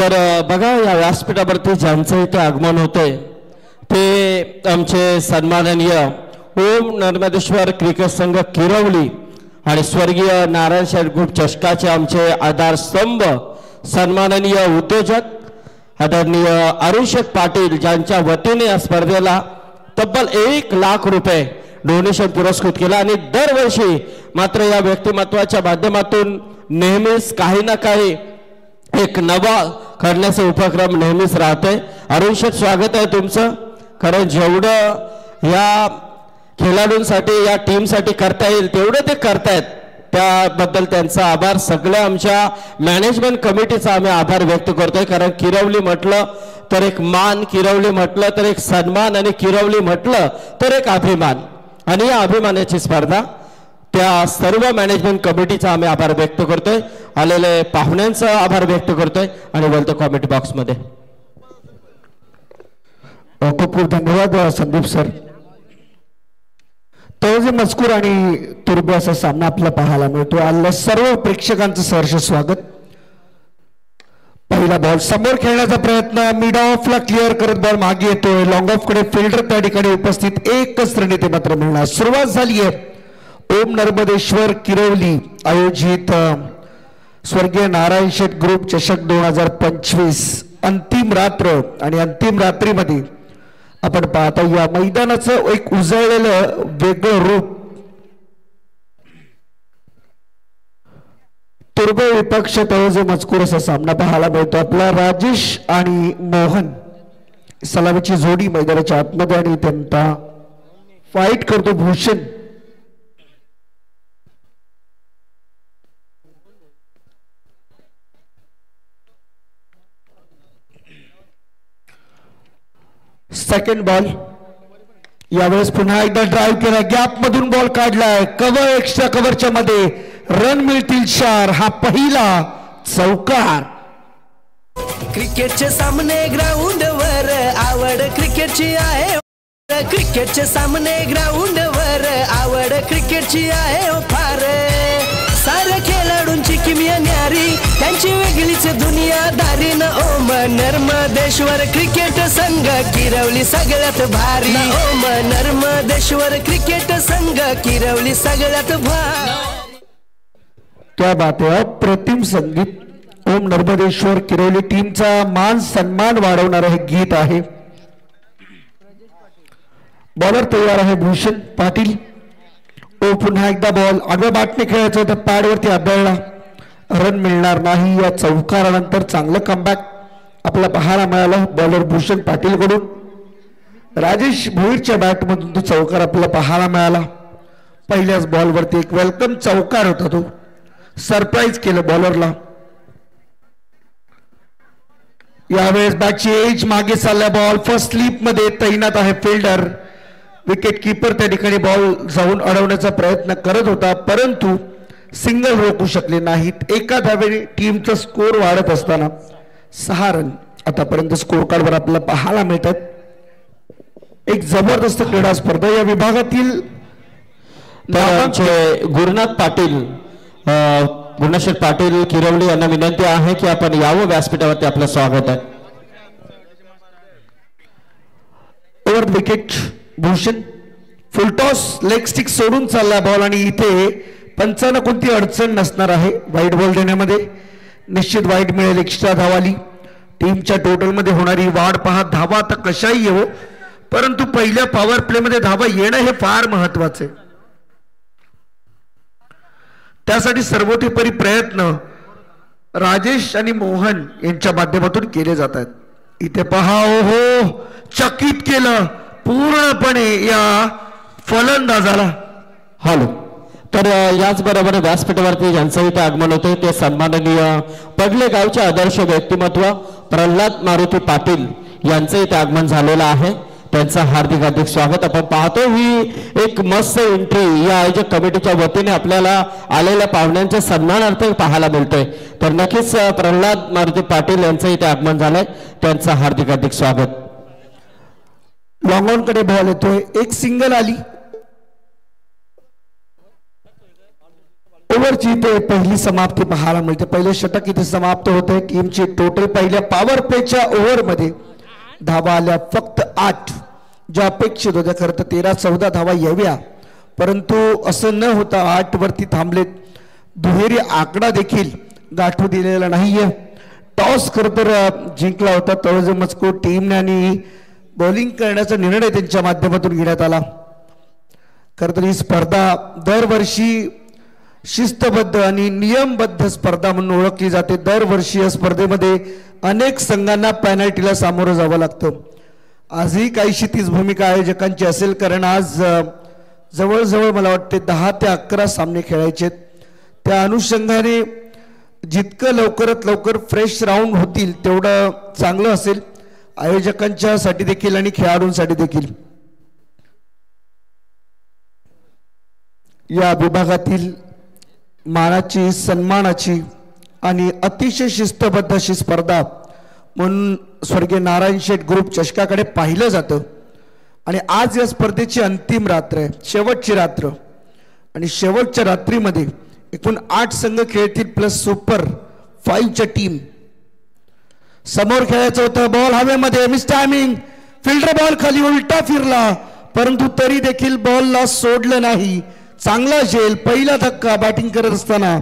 तर बघा या व्यासपीठावरती ज्यांचं इथे आगमन होतंय ते आमचे सन्माननीय ओम नर्मदेश्वर क्रिकेट संघ किरवली आणि स्वर्गीय नारायण शेठ ग्रुप चषकाचे आमचे आधारस्तंभ सन्माननीय उद्योजक आदरणीय अरुण शेठ पाटील ज्यांच्या वतीने या स्पर्धेला तब्बल 1 लाख रुपये डोनेशन पुरस्कृत केला। आणि दरवर्षी मात्र या व्यक्तिमत्वाच्या माध्यमातून नेहमीच काही ना काही एक नवा करण्याचा उपक्रम नेहमीच राहतोय। अरुण शेठ स्वागत आहे तुमचं। कारण जेवढं या खेळाडूंसाठी या टीमसाठी करता येईल तेवढं ते करतायत, त्याबद्दल त्यांचा आभार। सगळ्या आमच्या मॅनेजमेंट कमिटीचा आम्ही आभार व्यक्त करतोय। कारण किरवली म्हटलं तर एक मान, किरवली म्हटलं तर एक सन्मान आणि किरवली म्हटलं तर एक अभिमान, आणि या अभिमानाची स्पर्धा त्या सर्व मॅनेजमेंट कमिटीचा आम्ही आभार व्यक्त करतोय। आलेले पाहुण्यांचा आभार व्यक्त करतोय आणि बोलतो कमेंट बॉक्स मध्ये। खूप खूप धन्यवाद संदीप सर। तो जे मजकूर आणि तुर्बे असा सामना आपल्याला पाहायला मिळतो। आलेल्या सर्व प्रेक्षकांचं सहर्ष स्वागत। पहिला बॉल समोर खेळण्याचा प्रयत्न, मिड ऑफला क्लिअर करत बॉल मागे येतोय। लॉंग ऑफ कडे फिल्डर त्या ठिकाणी उपस्थित, एकच रन इथे मात्र मिळणार। सुरुवात झाली आहे ओम नर्मदेश्वर किरवली आयोजित स्वर्गीय नारायण शेठ ग्रुप चषक 2025 अंतिम रात्र। आणि अंतिम रात्रीमध्ये आपण पाहतो या मैदानाचं एक उजळलेलं वेगळं रूप। तुर्बे विपक्ष तळोजे मजकूर असा सामना पाहायला मिळतो। आपला राजेश आणि मोहन सलामीची जोडी मैदानाच्या आतमध्ये आणि त्यांचा फाईट करतो भूषण। सेकंड बॉल, यावेळेस पुन्हा एकदा ड्राइव्ह केला, गॅप मधून बॉल काढलाय, कव्हर एक्स्ट्रा कव्हरच्या मध्ये रन मिळतील 4। हा पहिला चौकार। क्रिकेटचे सामने ग्राउंड वर आवड क्रिकेटची आहे, क्रिकेटचे सामने ग्राउंड वर आवड क्रिकेटची आहे फार। साऱ्या खेळाडूंची किमया न्यारी, त्यांची वेगळीच दुनियादारी न ओम नर्मदेश्वर क्रिकेट संघ किरवली सगळ्यात भारी। ओम नर्मदेश्वर क्रिकेट संघ किरवली सगळ्यात भारी। क्या बात है, अप्रतिम संगीत। ओम नर्मदेश्वर किरवली टीमचा मान सन्मान वाढवणारे हे गीत आहे। बॉलर तयार आहे भूषण पाटील। ओ पुन्हा एकदा बॉल आडव्या बाटने खेळायचं होतं, पॅडवरती आदळला, रन मिळणार नाही। या चौकारानंतर चांगलं कमबॅक आपल्याला पाहायला मिळालं बॉलर भूषण पाटील कडून। राजेश भोईरच्या बॅटमधून तो चौकार आपल्याला पाहायला मिळाला। पहिल्याच बॉलवरती एक वेलकम चौकार होता, तो सरप्राईज केलं बॉलरला। यावेळेस बॅटची एज मागे चालला, बॉल फर्स्ट स्लीप मध्ये तैनात आहे फिल्डर। विकेट कीपर त्या ठिकाणी बॉल जाऊन अडवण्याचा प्रयत्न करत होता, परंतु सिंगल रोखू शकले नाहीत। एका धावेने टीमचा स्कोर वाढत असताना 6 रन आतापर्यंत स्कोर कार्डवर आपल्याला पाहायला मिळतात। एक जबरदस्त क्रीडा स्पर्धा या विभागातील गुरुनाथ पाटील गुरुनाथ पाटील किरवली यांना विनंती आहे की आपण यावं व्यासपीठावरती, आपलं स्वागत आहे। Over wicket Bhushan, full toss leg stick सोडून चालला बॉल आणि इथे पंचांना कोणती अडचण नसणार आहे वाईट बॉल देण्यामध्ये। निश्चित वाईट मिळेल, एक्स्ट्रा धावाली। टीमच्या टोटल मध्ये होणारी वाढ पहा, धावा आता कशाही येवो, परंतु पहिल्या पॉवर प्ले मध्ये धावा येणं हे फार महत्वाचे। त्यासाठी सर्वतोपरी प्रयत्न राजेश आणि मोहन यांच्या माध्यमातून केले जात आहेत। इथे पहा, हो चकित केलं पूर्णपणे या फलंदाजाला। हॅलो, तर याचबरोबर व्यासपीठावरती ज्यांचं इथे आगमन होते ते सन्माननीय पडले गावचे आदर्श व्यक्तिमत्व प्रल्हाद मारुती पाटील यांचं इथे आगमन झालेलं आहे। त्यांचं हार्दिक हार्दिक स्वागत। आपण पाहतो ही एक मस्त एंट्री या आयोजक कमिटीच्या वतीने आपल्याला आलेल्या पाहुण्यांच्या सन्मानार्थ पाहायला मिळतोय। तर नक्कीच प्रल्हाद मारुती पाटील यांचं इथे आगमन झालंय, त्यांचं हार्दिक हार्दिक स्वागत। लॉंग ऑन कडे बॉल येतोय, एक सिंगल आली। ओव्हरची इथे पहिली समाप्ती पाहायला मिळते. पहिले षटक इथे समाप्त होते. टीमची टोटल पहिल्या पॉवर प्लेच्या ओव्हरमध्ये धावा आल्या फक्त 8, ज्या अपेक्षित होत्या. खरं तर 13-14 धावा याव्या, परंतु असं न होता 8 वरती थांबलेत. दुहेरी आकडा देखील गाठू दिलेला नाहीये. टॉस खरं तर जिंकला होता तळोजा मजकूर टीमने आणि बॉलिंग करण्याचा निर्णय त्यांच्या माध्यमातून घेण्यात आला. खरं तर ही स्पर्धा दरवर्षी शिस्तबद्ध आणि नियमबद्ध स्पर्धा म्हणून ओळखली जाते. दरवर्षी या स्पर्धेमध्ये अनेक संघांना पेनल्टीला सामोरं जावं लागतं. आजही काहीशी तीच भूमिका आयोजकांची असेल, कारण आज जवळजवळ मला वाटते 10 ते 11 सामने खेळायचे. त्या अनुषंगाने जितकं लवकरात लवकर फ्रेश राऊंड होतील तेवढं चांगलं असेल आयोजकांच्यासाठी देखील आणि खेळाडूंसाठी देखील. या विभागातील मानाची, सन्मानाची आणि अतिशय शिस्तबद्ध अशी स्पर्धा म्हणून स्वर्गीय नारायण शेठ ग्रुप चषकाकडे पाहिलं जातं. आणि आज या स्पर्धेची अंतिम रात्र आहे, शेवटची रात्र. आणि शेवटच्या रात्रीमध्ये एकूण 8 संघ खेळतील प्लस सुपर 5च्या टीम. समोर खेळायचं होतं, बॉल हवेमध्ये, मिस टायमिंग, फिल्डर बॉल खाली उलटा फिरला, परंतु तरी देखील बॉलला सोडलं नाही. चांगला झेल, पहिला धक्का बॅटिंग करत असताना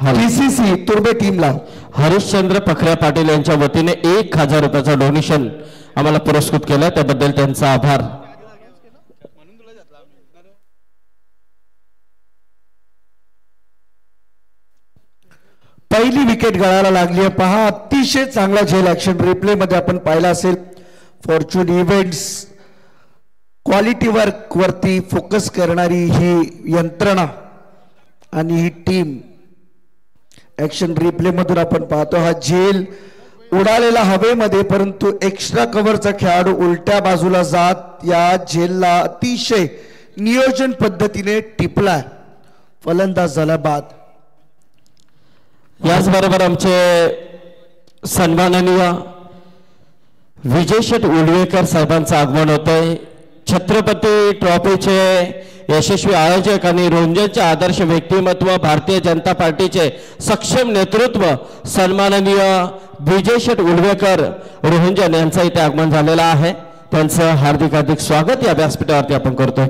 DCC तुर्बे टीमला. हरिश्चंद्र पखऱ्या पाटील यांच्या वतीने 1000 रुपयाचा डोनेशन आम्हाला पुरस्कृत केलं, त्याबद्दल त्यांचा आभार. पहिली विकेट गळायला लागली आहे पहा. अतिशय चांगला झेल ऍक्शन रिप्ले मध्ये आपण पाहिला असेल. फॉर्च्यून इव्हेंट्स क्वालिटी वर्क वरती फोकस करणारी ही यंत्रणा आणि ही टीम ऍक्शन रिप्ले मधून आपण पाहतो. हा झेल उडालेला हवेमध्ये, परंतु एक्स्ट्रा कव्हरचा खेळाडू उलट्या बाजूला जात या झेलला अतिशय नियोजन पद्धतीने टिपला. फलंदाज झाला बाद. याचबरोबर आमचे सन्माननीय विजय शेठ उलवेकर साहेबांचं आगमन होतंय. छत्रपती ट्रॉफीचे यशस्वी आयोजक आणि रोंजनचे आदर्श व्यक्तिमत्व, भारतीय जनता पार्टीचे सक्षम नेतृत्व सन्माननीय विजय शेठ उलवेकर रोहंजन यांचं इथे आगमन झालेलं आहे. त्यांचं हार्दिक हार्दिक स्वागत या व्यासपीठावरती आपण करतोय.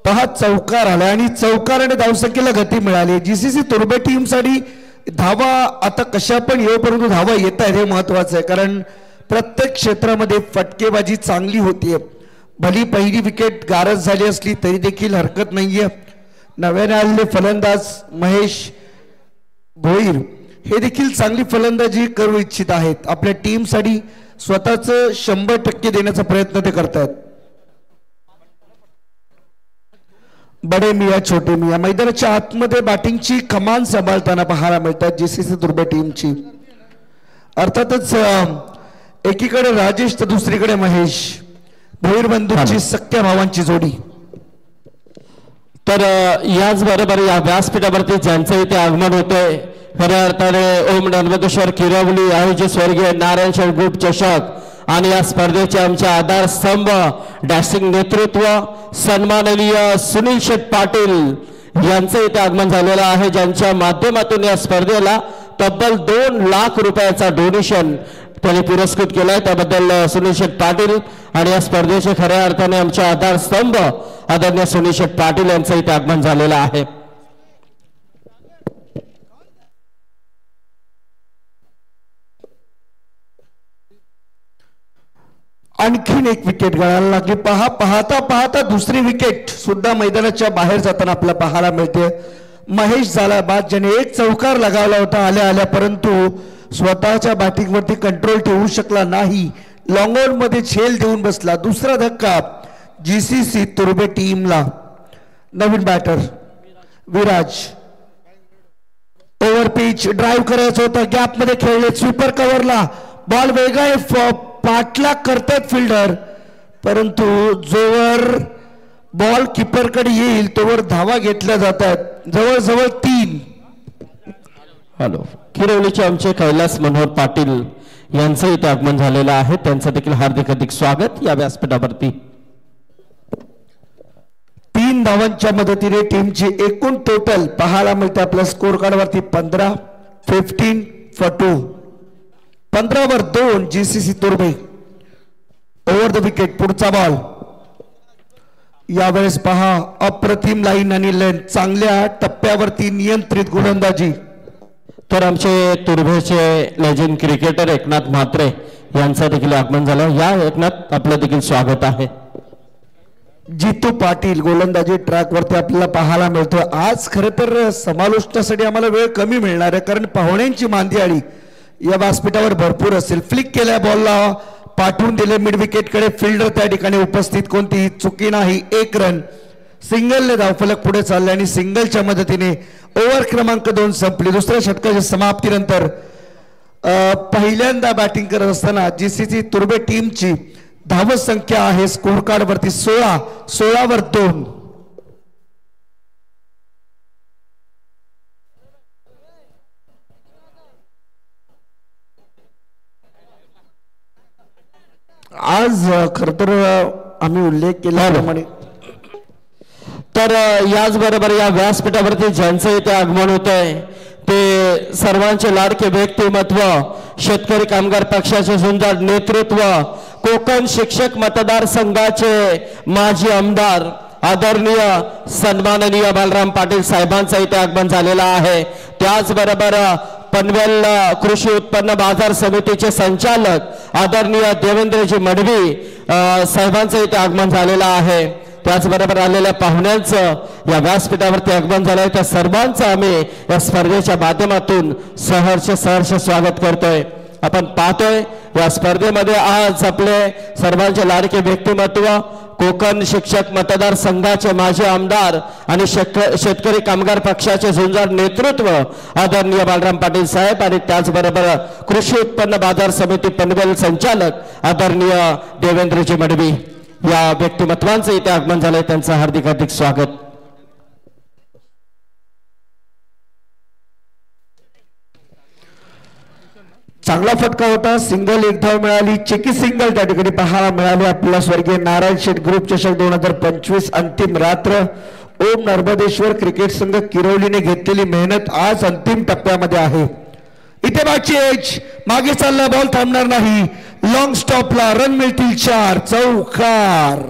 पहा चौकार आला आणि चौकाराने धावसंख्येला गती मिळाली. GCC तुर्बे टीमसाठी धावा आता कशा पण येऊ, परंतु धावा येत आहेत हे महत्वाचं आहे, कारण प्रत्येक क्षेत्रामध्ये फटकेबाजी चांगली होतीये. भली पहिली विकेट गारज झाली असली तरी देखील हरकत नाहीये. नव्याने आलेले फलंदाज महेश भोईर हे देखील चांगली फलंदाजी करू इच्छित आहेत. आपल्या टीमसाठी स्वतःच 100% देण्याचा प्रयत्न ते करतात. बडे मिया छोटे मिया मैदानाच्या आतमध्ये बॅटिंगची कमान सांभाळताना पाहायला मिळतात GCC तुर्बे टीमची. अर्थातच एकीकडे राजेश तर दुसरीकडे महेश, भोईर बंधूंची सख्या भावांची जोडी. तर याचबरोबर या व्यासपीठावरती ज्यांचं इथे आगमन होतंय, खऱ्या अर्थाने ओम नर्मदेश्वर किरवली आयोजित स्वर्गीय नारायण शेठ ग्रुप चषक आणि या स्पर्धेचे आमचे आधारस्तंभ, डॅशिंग नेतृत्व सन्माननीय सुनील शेठ पाटील यांचं इथे आगमन झालेलं आहे, ज्यांच्या माध्यमातून या स्पर्धेला तब्बल 2 लाख रुपयाचा डोनेशन त्यांनी पुरस्कृत केलाय. त्याबद्दल सुनील शेठ पाटील आणि या स्पर्धेचे खऱ्या अर्थाने आमचे आधारस्तंभ आदरणीय सुनील शेठ पाटील यांचं इथे आगमन झालेलं आहे. आणखीन एक विकेट गळायला लागली. पाहता पाहता दुसरी विकेट सुद्धा मैदानाच्या बाहेर जाताना आपल्याला पाहायला मिळते. महेश झाला बाद, ज्याने एक चौकार लगावला होता आल्या आल्या, परंतु स्वतःच्या बॅटिंग वरती कंट्रोल ठेवू शकला नाही. लॉंग ऑन मध्ये झेल देऊन बसला. दुसरा धक्का GCC तुर्बे टीमला. नवीन batter Viraj. Over pitch drive करायचं होतं, गॅप मध्ये खेळले, स्वीपर कव्हरला, बॉल वेगाने पाठलाग करतात फिल्डर, परंतु जोवर बॉल कीपरकडे येईल तोवर धावा घेतल्या जातात. जवळजवळ 3. हॅलो, किरवलीचे आमचे कैलास मनोहर पाटील यांचं इथे आगमन झालेलं आहे, त्यांचं देखील हार्दिक हार्दिक स्वागत या व्यासपीठावरती. 3 3 धावांच्या मदतीने टीमची एकूण टोटल पाहायला मिळते आपल्या स्कोर कार्डवरती 15 फॉर 2. 15 वर 2 GCC Turbhe. Over the wicket. पुढचा बॉल. यावेळेस पहा अप्रतिम लाईन आणि लेंथ. चांगल्या टप्प्यावरती नियंत्रित गोलंदाजी. तर आमचे तुर्भेचे लेजेंड क्रिकेटर एकनाथ म्हात्रे यांचं देखील आगमन झालं. या एकनाथ आपलं देखील स्वागत आहे. जितू पाटील गोलंदाजी ट्रॅक वरती आपल्याला पाहायला मिळतोय. आज खरं तर समालोचनासाठी आम्हाला वेळ कमी मिळणार आहे कारण पाहुण्यांची मांदियाळी या व्यासपीठावर भरपूर असेल. फ्लिक केल्या बॉलला पाठवून दिले मिड विकेट कडे. फिल्डर त्या ठिकाणी उपस्थित. कोणतीही चुकी नाही. 1 रन. सिंगलने धावफलक पुढे चालले आणि सिंगलच्या मदतीने ओव्हर क्रमांक 2 संपली. दुसऱ्या षटकाच्या समाप्तीनंतर पहिल्यांदा बॅटिंग करत असताना जीसीसी तुर्भे टीमची धावत संख्या आहे स्कोर कार्ड वरती 16 वर 2. आज खर तर आम्ही उल्लेख केल्याप्रमाणे तर याचबरोबर या व्यासपीठावरती ज्यांचं इथे आगमन होत आहे ते सर्वांचे लाडके व्यक्तिमत्व, शेतकरी कामगार पक्षाचे झुंजार नेतृत्व, कोकण शिक्षक मतदारसंघाचे माजी आमदार आदरणीय सन्माननीय बालराम पाटील साहेबांचं इथे आगमन झालेलं आहे. त्याचबरोबर पनवेल कृषी उत्पन्न बाजार समितीचे संचालक आदरणीय देवेंद्रजी मडवी साहेबांचं इथे आगमन झालेलं आहे. त्याचबरोबर आलेल्या पाहुण्यांचं या व्यासपीठावरती आगमन झालंय. त्या सर्वांचं आम्ही या स्पर्धेच्या माध्यमातून सहर्ष स्वागत करतोय. आपण पाहतोय या स्पर्धेमध्ये आज आपले सर्वांचे लाडके व्यक्तिमत्व, कोकण शिक्षक मतदारसंघाचे माजी आमदार आणि शेतकरी कामगार पक्षाचे झुंजार नेतृत्व आदरणीय बालराम पाटील साहेब आणि त्याचबरोबर कृषी उत्पन्न बाजार समिती पनवेल संचालक आदरणीय देवेंद्रजी मडवी या व्यक्तिमत्वांचं इथे आगमन झालंय. त्यांचं हार्दिक स्वागत. चांगला फटका होता. सिंगल 1 धाव मिळाली. चेकी सिंगल त्या ठिकाणी पाहायला मिळाली. आपला स्वर्गीय नारायण शेठ ग्रुप चषक 2025 अंतिम रात्र. ओम नर्मदेश्वर क्रिकेट संघ किरवलीने घेतलेली मेहनत आज अंतिम टप्प्यामध्ये आहे. इथे मागची एज. मागे चालला बॉल थांबणार नाही. लॉंग स्टॉपला रन मिळतील 4. चौकार.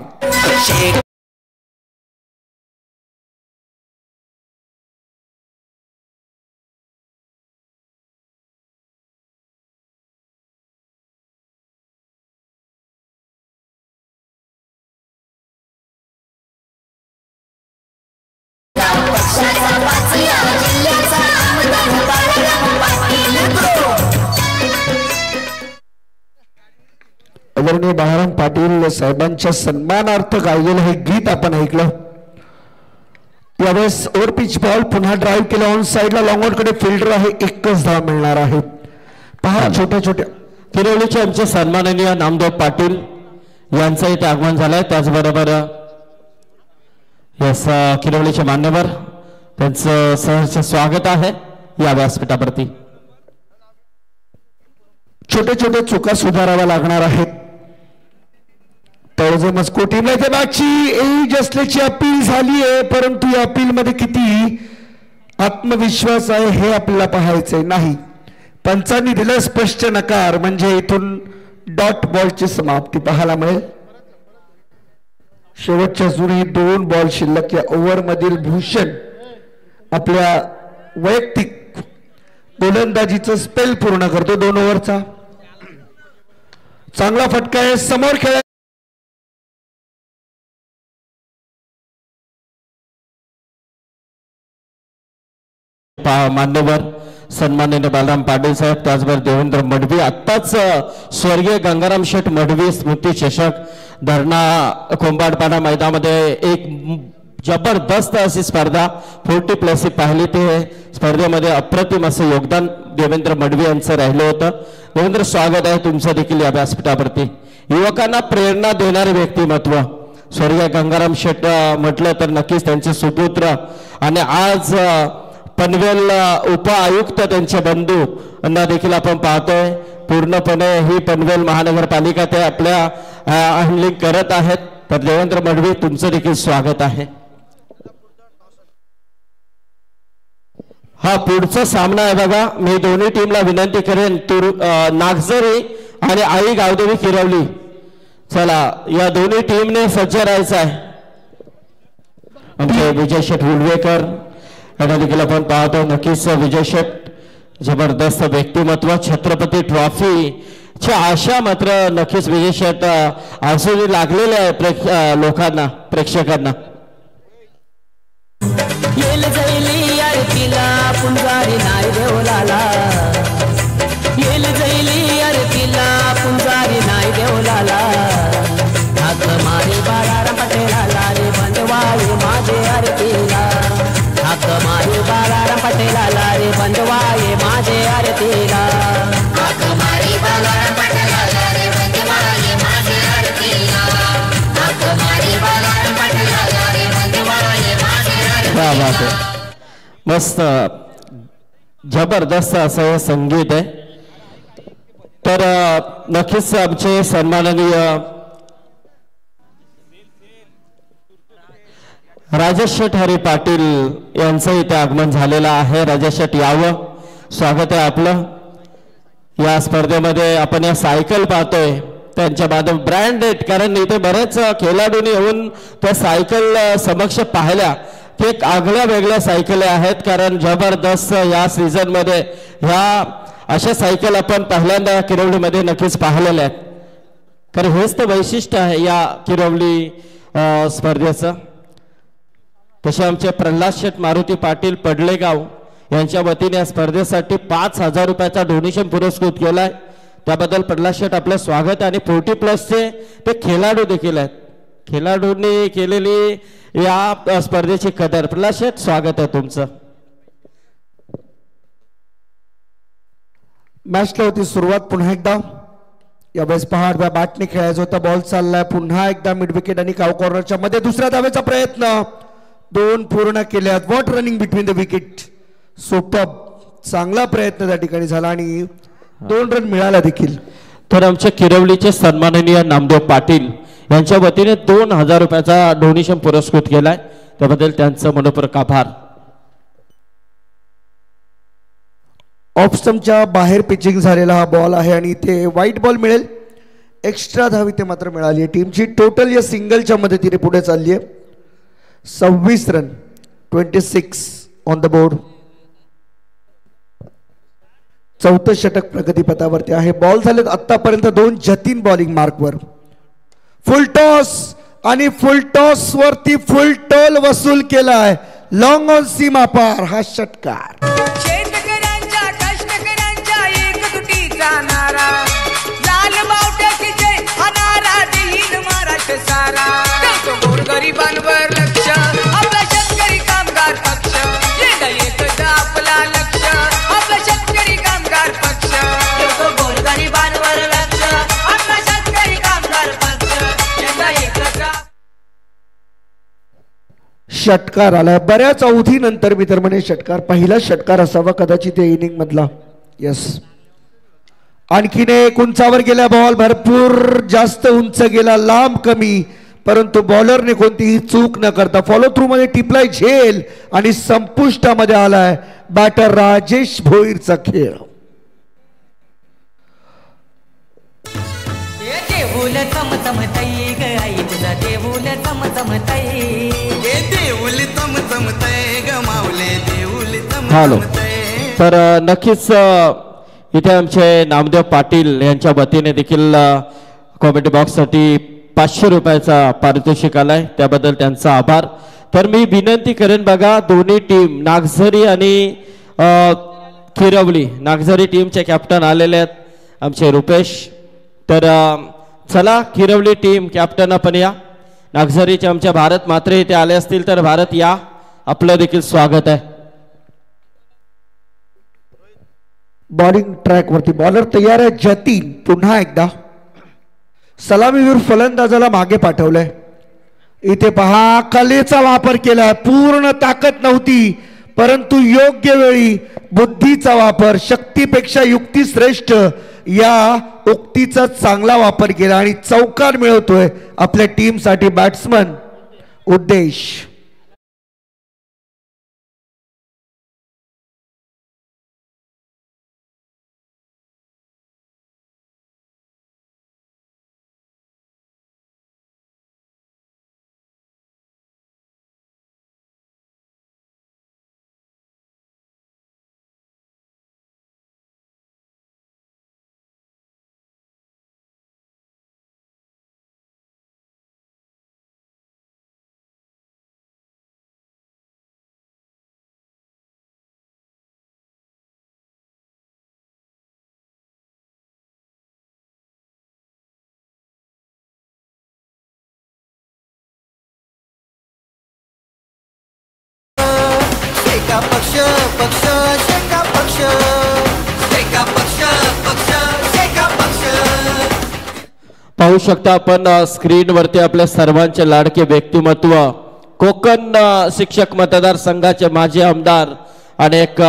आदरणीय बाळाराम पाटील साहेबांच्या सन्मानार्थ गायलेलं हे गीत आपण ऐकलं. यावेळेस ओव्हर पिच बॉल पुन्हा ड्राईव्ह केला. ऑन साइडला लॉंग कडे फिल्डर आहे. 1च धाव मिळणार आहे. पहा छोट्या छोट्या किरवलीचे आमचे सन्माननीय नामदेव पाटील यांचं इथे आगमन झालंय. त्याचबरोबर यस किरवलीचे मान्यवर त्यांचं सहर्ष स्वागत आहे या व्यासपीठावरती. छोटे छोटे चुका सुधाराव्या लागणार आहेत. तळोजे मस्को टीमला इथे मॅचची एज असल्याची अपील झाली आहे परंतु या अपील मध्ये किती आत्मविश्वास आहे हे आपल्याला पाहायचंय. नाही, पंचांनी दिलं स्पष्ट नकार म्हणजे इथून डॉट बॉलची समाप्ती पाहायला मिळेल. शेवटच्या अजूनही 2 बॉल शिल्लक. या ओव्हर मधील भूषण आपल्या वैयक्तिक गोलंदाजीचं स्पेल पूर्ण करतो 2 ओव्हरचा. चांगला फटका आहे. समोर खेळ मान्यवर सन्माननीय बालराम पाटील साहेब, त्याचबरोबर देवेंद्र मडवी. आत्ताच स्वर्गीय गंगाराम शेठ मडवी स्मृती चषक धरणा कोंबाडपाडा मैदानामध्ये एक जबरदस्त अशी स्पर्धा 40+ पाहिली. ते स्पर्धेमध्ये अप्रतिम असं योगदान देवेंद्र मडवी यांचं राहिलं होतं. देवेंद्र, स्वागत आहे तुमचं देखील या व्यासपीठावरती. युवकांना प्रेरणा देणारे व्यक्तिमत्व स्वर्गीय गंगाराम शेठ म्हटलं तर नक्कीच त्यांचे सुपुत्र आणि आज पनवेल उपआयुक्त त्यांचे बंधू यांना देखील आपण पाहतोय. पूर्णपणे ही पनवेल महानगरपालिका ते आपल्या हँडलिंग करत आहेत. तर देवेंद्र मडवी तुमचं देखील स्वागत आहे. हा पुढचा सामना आहे बघा. मी दोन्ही टीमला विनंती करेन नागझरी आणि आई गावदेवी किरवली, चला या दोन्ही टीमने सज्ज राहायचं आहे. आमचे विजय शेठ उलवेकर यांना देखील आपण पाहतो. नक्कीच विजय शेठ जबरदस्त व्यक्तिमत्व, छत्रपती ट्रॉफी ची आशा मात्र नक्कीच विजय शेठ आसुरी लागलेले आहे लोकांना, प्रेक्षकांना. येल जैली आरतीला पुंजारी नाय देवलाला, येल जैली आरतीला पुंजारी नाय देवलाला. हाक मारे बाळाराम पटेलाला रे बंधवाई माझे आरतीला, हाक मारे बाळाराम पटेलाला रे बंधवाई माझे आरतीला, हाक मारे बाळाराम पटेलाला रे बंधवाई माझे आरतीला, हाक मारे बाळाराम पटेलाला रे बंधवाई माझे आरतीला. मस्त जबरदस्त असं हे संगीत आहे. तर नक्कीच आमचे सन्माननीय राजेश शेठ हरी पाटील यांचं इथे आगमन झालेलं आहे. राजेश शेठ यावं, स्वागत आहे आपलं. या स्पर्धेमध्ये आपण या सायकल पाहतोय त्यांच्या बाद ब्रँडेड, कारण इथे बरेच खेळाडूंनी येऊन त्या सायकल समक्ष पाहिल्या की एक आगळ्या वेगळ्या सायकली आहेत. कारण जबरदस्त या सीझन मध्ये ह्या अशा सायकल आपण पहिल्यांदा किरवलीमध्ये नक्कीच पाहिलेल्या आहेत. कारण हेच तर वैशिष्ट्य आहे या किरवली स्पर्धेचं. तसे आमचे प्रल्हाद शेठ मारुती पाटील पडलेगाव यांच्या वतीने या स्पर्धेसाठी 5,000 रुपयाचा डोनेशन पुरस्कृत केलाय. त्याबद्दल प्रल्हाद शेठ आपलं स्वागत आहे. आणि 40+ ते खेळाडू देखील आहेत. खेळाडूंनी केलेली या स्पर्धेची कदर. प्रल्हाद शेठ स्वागत आहे तुमचं. मॅचला होती सुरुवात पुन्हा एकदा. यावेळेस पहाड बॅटने खेळायचा होता. बॉल चाललाय पुन्हा एकदा मिड विकेट आणि काव कॉर्नरच्या मध्ये. दुसऱ्या धावेचा प्रयत्न, 2 पूर्ण केल्यात. What running between the wicket. Super, चांगला प्रयत्न त्या ठिकाणी झाला आणि 2 रन मिळाला देखील. तर आमच्या किरवलीचे सन्माननीय नामदेव पाटील यांच्या वतीने 2,000 रुपयाचा डोनेशन पुरस्कृत केलाय. त्याबद्दल त्यांचं मनपूर्वक आभार. ऑफ स्टंपच्या बाहेर पिचिंग झालेला हा बॉल आहे आणि ते व्हाईट बॉल मिळेल. एक्स्ट्रा धाव इथे मात्र मिळाली आहे. टीमची टोटल या सिंगलच्या मदतीने पुढे चालली आहे. 26 रन, 26 ऑन द बोर्ड. 4थं षटक प्रगतीपथावरती आहे. बॉल झालेत आतापर्यंत 2 जतीन बॉलिंग मार्कवर. फुल टॉस आणि फुल टॉस वरती फुल टोल वसूल केलाय. लॉंग ऑन सीमा पार हा षटकार. शेतकऱ्यांच्या कष्टकऱ्यांच्या एकजुटीचा नारा, लाल बावट्याची जय हा नारा देईल महाराष्ट्र सारा. गोरगरिबांवर लक्ष आपला शेतकरी कामगार पक्ष, एकच आपला लक्ष आपला शेतकरी कामगार पक्ष. गोरगरिबांवर लक्ष आपला शेतकरी कामगार पक्ष, एकच. षटकार आलाय बऱ्याच अवधीनंतर. मी तर म्हणे षटकार, पहिला षटकार असावा कदाचित या इनिंग मधला. यस, आणखीन एक उंचावर गेला बॉल, भरपूर जास्त उंच गेला, लांब कमी, परंतु बॉलरने कोणतीही चूक न करता फॉलो थ्रू मध्ये टिपलाय झेल आणि संपुष्टामध्ये आलाय बॅटर राजेश भोईरचा खेळ. देऊल चमचमतई ग आई तुझा देऊल चमचमतई, देऊल चमचमतई ग माऊले देऊल चमचमतई. तर नक्कीच इथे आमचे नामदेव पाटील यांच्या वतीने देखील कॉमेडी बॉक्ससाठी 500 रुपयाचा पारितोषिक आलाय. त्याबद्दल त्यांचा आभार. तर मी विनंती करेन बघा, दोन्ही टीम नागझरी आणि किरवली, नागझरी टीमचे कॅप्टन आलेले आहेत आमचे रुपेश. तर चला किरवली टीम कॅप्टन आपण या. नागझरीचे आमच्या भारत मात्रे इथे आले असतील तर भारत या, आपलं देखील स्वागत आहे. बॉलिंग ट्रॅक वरती बॉलर तयार आहे. जतीन पुन्हा एकदा सलामीवीर फलंदाजाला मागे पाठवलंय. इथे पहा कलेचा वापर केलाय. पूर्ण ताकद नव्हती परंतु योग्य वेळी बुद्धीचा वापर, शक्तीपेक्षा युक्ती श्रेष्ठ या उक्तीचा चांगला वापर केला आणि चौकार मिळवतोय आपल्या टीमसाठी बॅट्समन उद्देश. पाहू शकता आपण स्क्रीनवरती आपल्या सर्वांचे लाडके व्यक्तिमत्व कोकण शिक्षक मतदारसंघाचे माजी आमदार आणि एक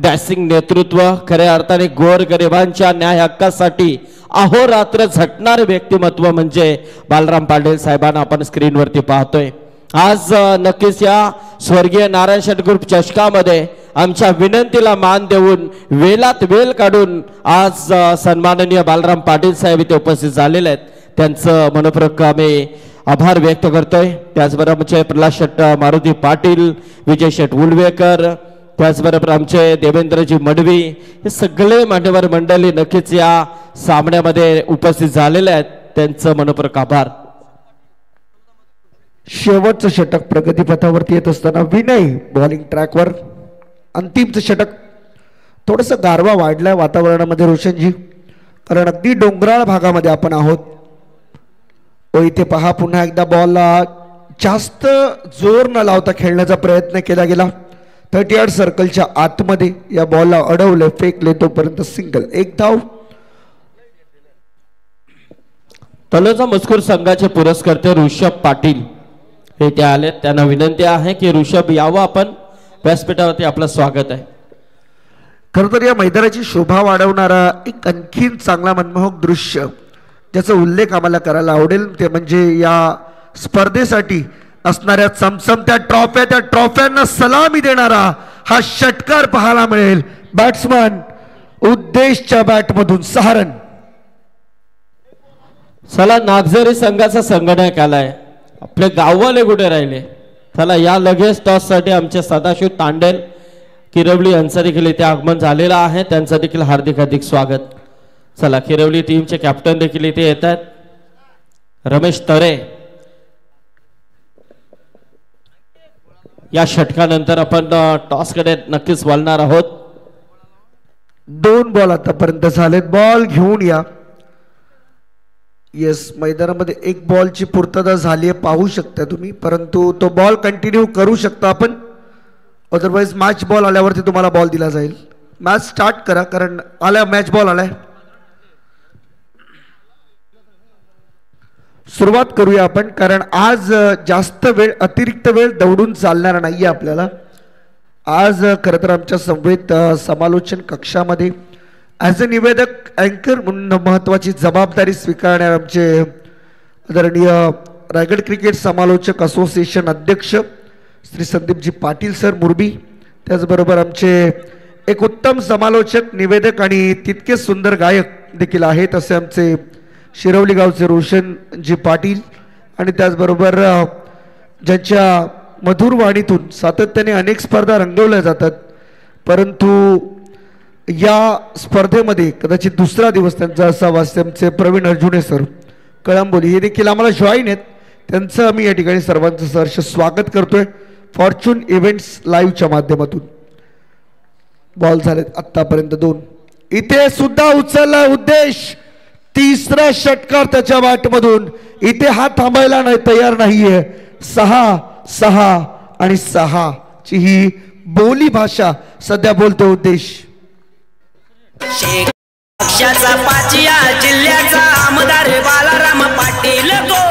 डॅसिंग नेतृत्व, खऱ्या अर्थाने गोरगरिबांच्या न्याय हक्कासाठी अहोरात्र झटणारे व्यक्तिमत्व म्हणजे बालराम पाटील साहेबांना आपण स्क्रीनवरती पाहतोय। आज नक्कीच या स्वर्गीय नारायण शेठ ग्रुप चषकामध्ये आमच्या विनंतीला मान देऊन वेलात वेल काढून आज सन्माननीय बालराम पाटील साहेब इथे उपस्थित झालेले आहेत, त्यांचं मनपूर्वक आम्ही आभार व्यक्त करतोय। त्याचबरोबर आमचे प्रल्हाद शेठ मारुती पाटील, विजय शेठ उलवेकर, त्याचबरोबर आमचे देवेंद्रजी मडवी, हे सगळे मान्यवर मंडळी नक्कीच या सामन्यामध्ये उपस्थित झालेले आहेत, त्यांचं मनपूर्वक आभार। शेवटचं षटक प्रगतीपथावरती येत असताना विनय बॉलिंग ट्रॅकवर, अंतिमचं षटक। थोडंसं गारवा वाढलाय वातावरणामध्ये रोशनजी, कारण अगदी डोंगराळ भागामध्ये आपण आहोत। व इथे पहा पुन्हा एकदा बॉलला जास्त जोर न लावता खेळण्याचा प्रयत्न केला गेला। 30 यार्ड सर्कलच्या आतमध्ये या बॉलला अडवले, फेकले, तोपर्यंत सिंगल, एक धाव। तलोजा मजकूर संघाचे पुरस्कर्ते ऋषभ पाटील हे ते आले, त्यांना विनंती आहे की ऋषभ यावं, आपण व्यासपीठावरती आपलं स्वागत आहे। खरं तर या मैदानाची शोभा वाढवणारा एक आणखीन चांगला मनमोहक दृश्य ज्याचा उल्लेख आम्हाला करायला आवडेल ते म्हणजे या स्पर्धेसाठी असणाऱ्या चमचमत्या ट्रॉफ्या, त्या ट्रॉफ्यांना सलामी देणारा हा षटकार पाहायला मिळेल। बॅट्समन उद्देशच्या बॅटमधून 6 रन। चला नागझरी संघाचा संघनायक आलाय, आपले गाववाले कुठे राहिले? चला या लगेच टॉस साठी आमचे सदाशिव तांडेल किरवली यांचं देखील इथे आगमन झालेलं आहे, त्यांचं देखील हार्दिक हार्दिक स्वागत। चला किरवली टीमचे कॅप्टन देखील इथे येत आहेत, रमेश तरे। या षटकानंतर आपण टॉस कडे नक्कीच वळणार आहोत। 2 बॉल आतापर्यंत झालेत, बॉल घेऊन या। येस, मैदानामध्ये 1 बॉलची पूर्तता झाली आहे पाहू शकता तुम्ही, परंतु तो बॉल कंटिन्यू करू शकता आपण, अदरवाइज मॅच बॉल आल्यावरती तुम्हाला बॉल दिला जाईल। मॅच स्टार्ट करा, कारण आला मॅच बॉल आलाय। सुरुवात करूया आपण, कारण आज जास्त वेळ अतिरिक्त वेळ दौडून चालणार नाहीये आपल्याला। आज खरं तर आमच्या समवेत समालोचन कक्षामध्ये ॲज अ निवेदक अँकर म्हणून महत्त्वाची जबाबदारी स्वीकारणारे आमचे आदरणीय रायगड क्रिकेट समालोचक असोसिएशन अध्यक्ष श्री संदीपजी पाटील सर मुरबी, त्याचबरोबर आमचे एक उत्तम समालोचक, निवेदक आणि तितकेच सुंदर गायक देखील आहेत असे आमचे शिरवली गावचे रोशनजी पाटील, आणि त्याचबरोबर ज्यांच्या मधुर वाणीतून सातत्याने अनेक स्पर्धा रंगवल्या जातात, परंतु या स्पर्धेमध्ये कदाचित दुसरा दिवस त्यांचा असावा असे आमचे प्रवीण अर्जुने सर कळंबोली हे देखील आम्हाला जॉईन आहेत, त्यांचं आम्ही या ठिकाणी सर्वांचं सहर्ष स्वागत करतोय फॉर्च्यून इव्हेंट्स लाईव्हच्या माध्यमातून। बॉल झालेत आतापर्यंत 2, इथे सुद्धा उचलला उद्देश, तिसरा षटकार त्याच्या बॅटमधून, इथे हा थांबायला नाही तयार नाहीये। 6 6 आणि 6 ची ही बोली भाषा सध्या बोलतो उद्देश। पक्षाचा पाचिया जिल्ह्याचा आमदार बालराम पाटील गो,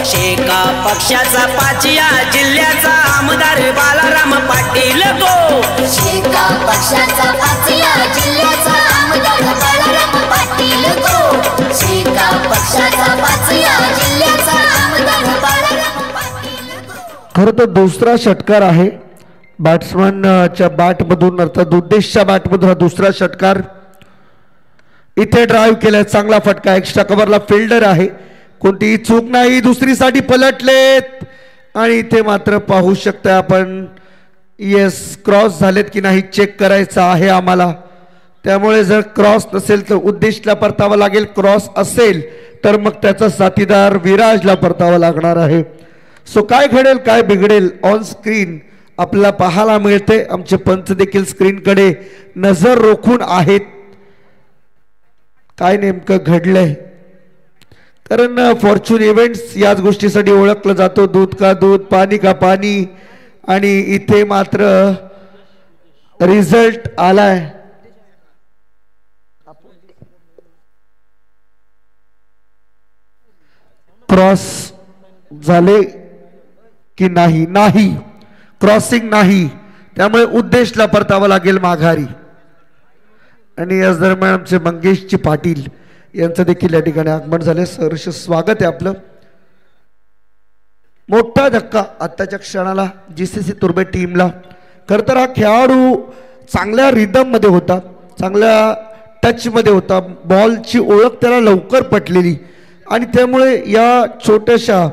शेका पक्षाचा पाचिया जिल्ह्याचा आमदार बालराम पाटील गो, शेका पक्षाचा पाचिया जिल्ह्याचा आमदार बालराम पाटील गो, शेका पक्षाचा पाचिया जिल्ह्याचा आमदार बालराम पाटील गो। खरं तर दुसरा षटकार आहे बॅट्समनच्या बॅटमधून, अर्थात उद्देशच्या बॅटमधून हा दुसरा षटकार। इथे ड्राईव्ह केलाय, चांगला फटका, एक्स्ट्रा कव्हरला फिल्डर आहे, कोणतीही चूक नाही, दुसरीसाठी पलटलेत आणि इथे मात्र पाहू शकता आपण, येस क्रॉस झालेत की नाही चेक करायचं आहे आम्हाला, त्यामुळे जर क्रॉस नसेल तर उद्देशला परतावा लागेल, क्रॉस असेल तर मग त्याचा साथीदार विराजला परतावा लागणार आहे। सो काय घडेल काय बिघडेल ऑन स्क्रीन आपल्याला पाहायला मिळते, आमचे पंच देखील स्क्रीनकडे नजर रोखून आहेत काय नेमकं घडलंय, कारण फॉर्च्यून इव्हेंट्स याच गोष्टीसाठी ओळखलं जातो, दूध का दूध पाणी का पाणी, आणि इथे मात्र रिझल्ट आलाय। क्रॉस झाले की नाही? नाही, क्रॉसिंग नाही, त्यामुळे उद्देशला परतावं लागेल माघारी. आणि याच दरम्यान आमचे मंगेशजी पाटील यांचं देखील या ठिकाणी आगमन झाले. सहर्ष स्वागत आहे आपलं. मोठा धक्का आत्ताच्या क्षणाला जीसीसी तुर्बे टीमला. खरं तर हा खेळाडू चांगल्या रिदममध्ये होता, चांगल्या टचमध्ये होता, बॉलची ओळख त्याला लवकर पटलेली आणि त्यामुळे या छोट्याशा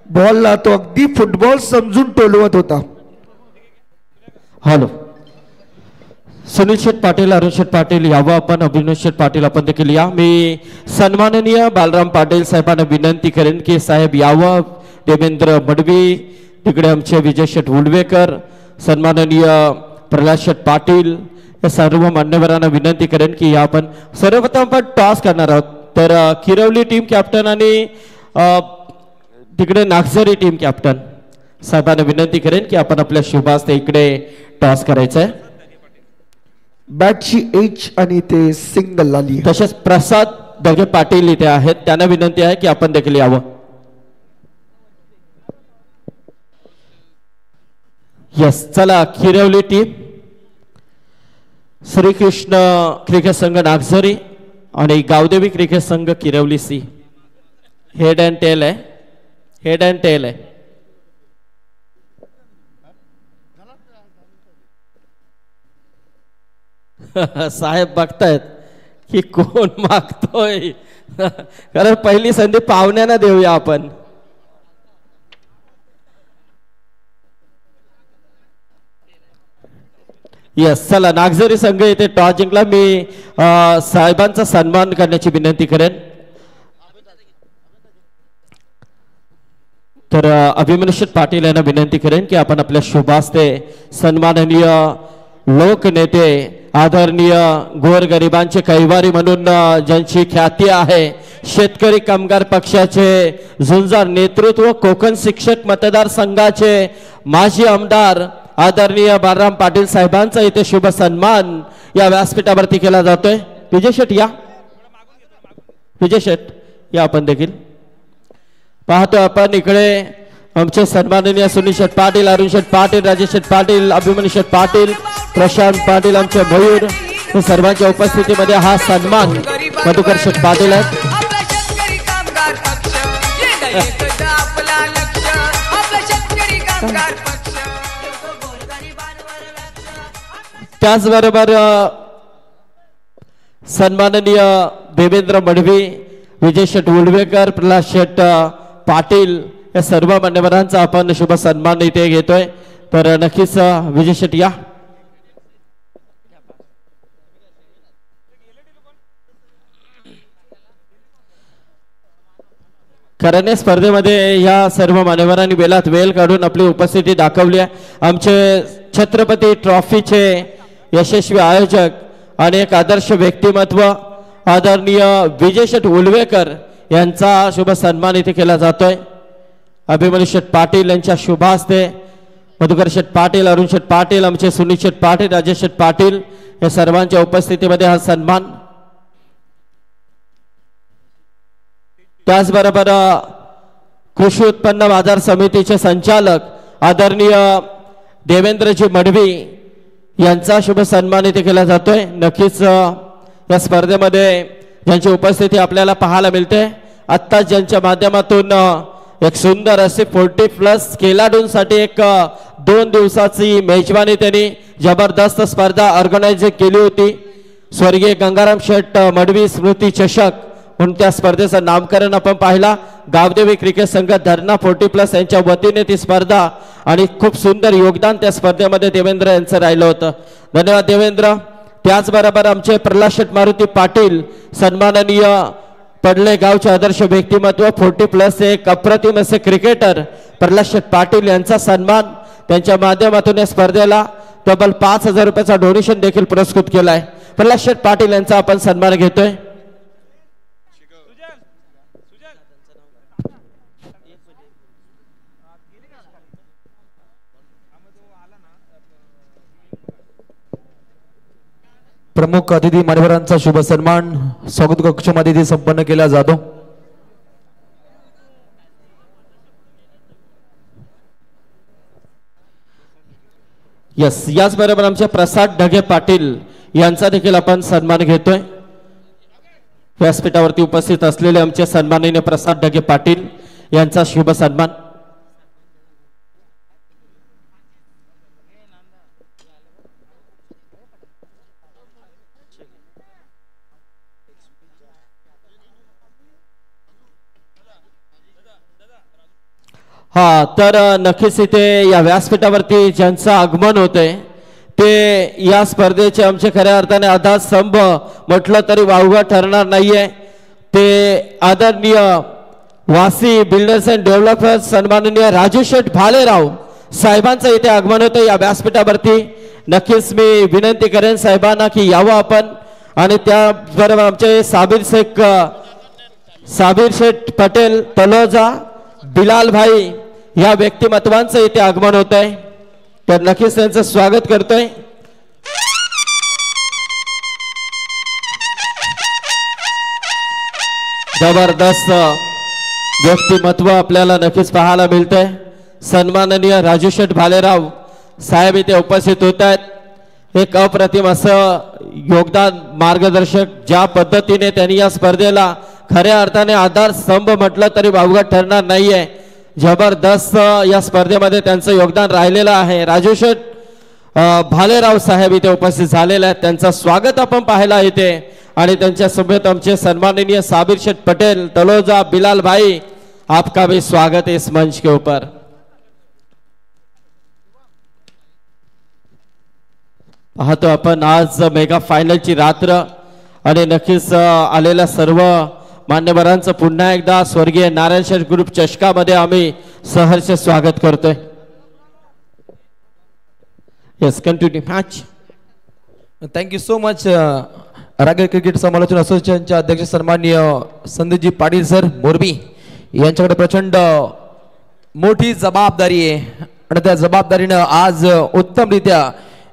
बॉलला तो अगदी फुटबॉल समजून टोलवत होता. हॅलो, सुनील शेठ पाटील, अरुण शेठ पाटील यावं आपण, अभिनव शेठ पाटील आपण देखील या. मी सन्माननीय बालराम पाटील साहेबांना विनंती करेन की साहेब यावं. देवेंद्र मडवी, तिकडे आमचे विजय शेठ उलवेकर, सन्माननीय प्रल्हाद शेठ पाटील, या सर्व मान्यवरांना विनंती करेन की या आपण. सर्वप्रथम आपण टॉस करणार आहोत. तर किरवली टीम कॅप्टन आणि तिकडे नागझरी टीम कॅप्टन साहेबांना विनंती करेन की आपण आपल्या शुभास्ते इकडे टॉस करायचं आहे. बॅटची एच आणि ते सिंगल आली. तसेच प्रसाद दगे पाटील इथे आहेत, त्यांना विनंती आहे की आपण देखील यावं. यस, चला. किरवली टीम, श्रीकृष्ण क्रिकेट संघ नागझरी आणि गावदेवी क्रिकेट संघ किरवली सी. हेड अँड टेल आहे, हेड अँड टेल आहे. साहेब बघतायत की कोण मागतोय. कारण पहिली संधी पाहुण्यांना देऊया आपण. यस, चला. नागझरी संघ इथे टॉस जिंकला. मी साहेबांचा सन्मान करण्याची विनंती करेन. तर अभिमन्यू शेठ पाटील यांना विनंती करेन की आपण आपल्या शुभास्ते सन्माननीय लोकनेते, आदरणीय गोरगरिबांचे कैवारी म्हणून ज्यांची ख्याती आहे, शेतकरी कामगार पक्षाचे झुंजार नेतृत्व, कोकण शिक्षक मतदारसंघाचे माजी आमदार आदरणीय बालराम पाटील साहेबांचा इथे शुभ सन्मान या व्यासपीठावरती केला जातोय. विजय शेठ या, विजय शेठ या आपण देखील. पाहतो आपण इकडे आमचे सन्माननीय सुनील शेठ पाटील, अरुण शेठ पाटील, राजेश शेठ पाटील, अभिमन्यू शेठ पाटील, प्रशांत पाटील, आमचे मयूर, हे सर्वांच्या उपस्थितीमध्ये हा सन्मान मधुकर शेठ पाटील आहेत. त्याचबरोबर सन्माननीय देवेंद्र मडवी, विजय शेठ उलवेकर, प्रल्हाद शेठ पाटील या सर्व मान्यवरांचा आपण शुभ सन्मान इथे घेतोय. तर नक्कीच विजय शेठ या. कारण या स्पर्धेमध्ये या सर्व मान्यवरांनी वेळात वेळ काढून आपली उपस्थिती दाखवली आहे. आमचे छत्रपती ट्रॉफीचे यशस्वी आयोजक आणि एक आदर्श व्यक्तिमत्व आदरणीय विजय शेठ उलवेकर यांचा शुभ सन्मान इथे केला जातोय. अभिमन्यू शेठ पाटील यांच्या शुभ हस्ते मधुकर शेठ पाटील, अरुण शेठ पाटील, आमचे सुनील शेठ पाटील, राजेश शेठ पाटील या सर्वांच्या उपस्थितीमध्ये हा सन्मान. त्याचबरोबर कृषी उत्पन्न बाजार समितीचे संचालक आदरणीय देवेंद्रजी मडवी यांचा शुभ सन्मान इथे केला जातोय. नक्कीच या स्पर्धेमध्ये ज्यांची उपस्थिती आपल्याला पाहायला मिळते, आत्ता ज्यांच्या माध्यमातून एक सुंदर असे 40+ खेळाडूंसाठी एक 2 दिवसाची मेजवानी त्यांनी जबरदस्त स्पर्धा ऑर्गनाइज केली होती. स्वर्गीय गंगाराम शेठ मडवी स्मृती चषक म्हणून त्या स्पर्धेचं नामकरण आपण पाहिला. गावदेवी क्रिकेट संघ धरणा 40+ यांच्या वतीने ती स्पर्धा आणि खूप सुंदर योगदान त्या स्पर्धेमध्ये देवेंद्र यांचं राहिलं होतं. धन्यवाद देवेंद्र. त्याचबरोबर आमचे प्रल्हाद शेठ मारुती पाटील, सन्माननीय पडले गावचे आदर्श व्यक्तिमत्व, 40+ एक अप्रतिम असे क्रिकेटर प्रल्हाद शेठ पाटील यांचा सन्मान. त्यांच्या माध्यमातून या स्पर्धेला तब्बल 5,000 रुपयाचा डोनेशन देखील पुरस्कृत केलाय. प्रल्हाद शेठ पाटील यांचा आपण सन्मान घेतोय. प्रमुख अतिथी मान्यवरांचा शुभ सन्मान स्वागत कक्षामध्ये संपन्न केला जातो. यस, याचबरोबर आमचे प्रसाद ढगे पाटील यांचा देखील आपण सन्मान घेतोय. व्यासपीठावरती उपस्थित असलेले आमचे सन्माननीय प्रसाद ढगे पाटील यांचा शुभ सन्मान. हा, तर नक्कीच इथे या व्यासपीठावरती ज्यांचं आगमन होते ते या स्पर्धेचे आमचे खऱ्या अर्थाने आधारस्तंभ म्हटलं तरी वावगं ठरणार नाहीये. ते आदरणीय वासी बिल्डर्स अँड डेव्हलपर्स सन्माननीय राजू शेठ भालेराव साहेबांचं इथे आगमन होतं या व्यासपीठावरती. नक्कीच मी विनंती करेन साहेबांना की यावं आपण, आणि त्याबरोबर आमचे साबिर शेठ पटेल तलोजा, बिलाल भाई या व्यक्तिमत्वांचं इथे आगमन होत आहे. तर नक्कीच त्यांचं स्वागत करतोय. जबरदस्त व्यक्तिमत्व आपल्याला नक्कीच पाहायला मिळतंय. सन्माननीय राजू शेठ भालेराव साहेब इथे उपस्थित होत आहेत. एक अप्रतिम असं योगदान मार्गदर्शक, ज्या पद्धतीने त्यांनी या स्पर्धेला खऱ्या अर्थाने आधारस्तंभ म्हटलं तरी वावगं ठरणार नाहीये. जबरदस्त या स्पर्धेमध्ये त्यांचं योगदान राहिलेलं आहे. राजू शेठ भालेराव साहेब इथे उपस्थित झालेले आहेत. त्यांचं स्वागत आपण पाहायला येते आणि त्यांच्या सोबत आमचे सन्माननीय साबिर शेठ पटेल तलोजा, बिलाल भाई, आपका भी स्वागत है इस मंच के ऊपर. पाहतो आपण आज मेगा फायनलची रात्र आणि नक्कीच आलेल्या सर्व मान्यवरांचं पुन्हा एकदा स्वर्गीय नारायण शेठ ग्रुप चषकामध्ये आम्ही सहर्ष स्वागत करतोय. Yes, continue match. Thank you so much. रागेल क्रिकेट समालोचन असोसिएशनचे अध्यक्ष सन्माननीय संदीपजी पाटील सर मोरबी यांच्याकडे प्रचंड मोठी जबाबदारी आहे आणि त्या जबाबदारीनं आज उत्तमरित्या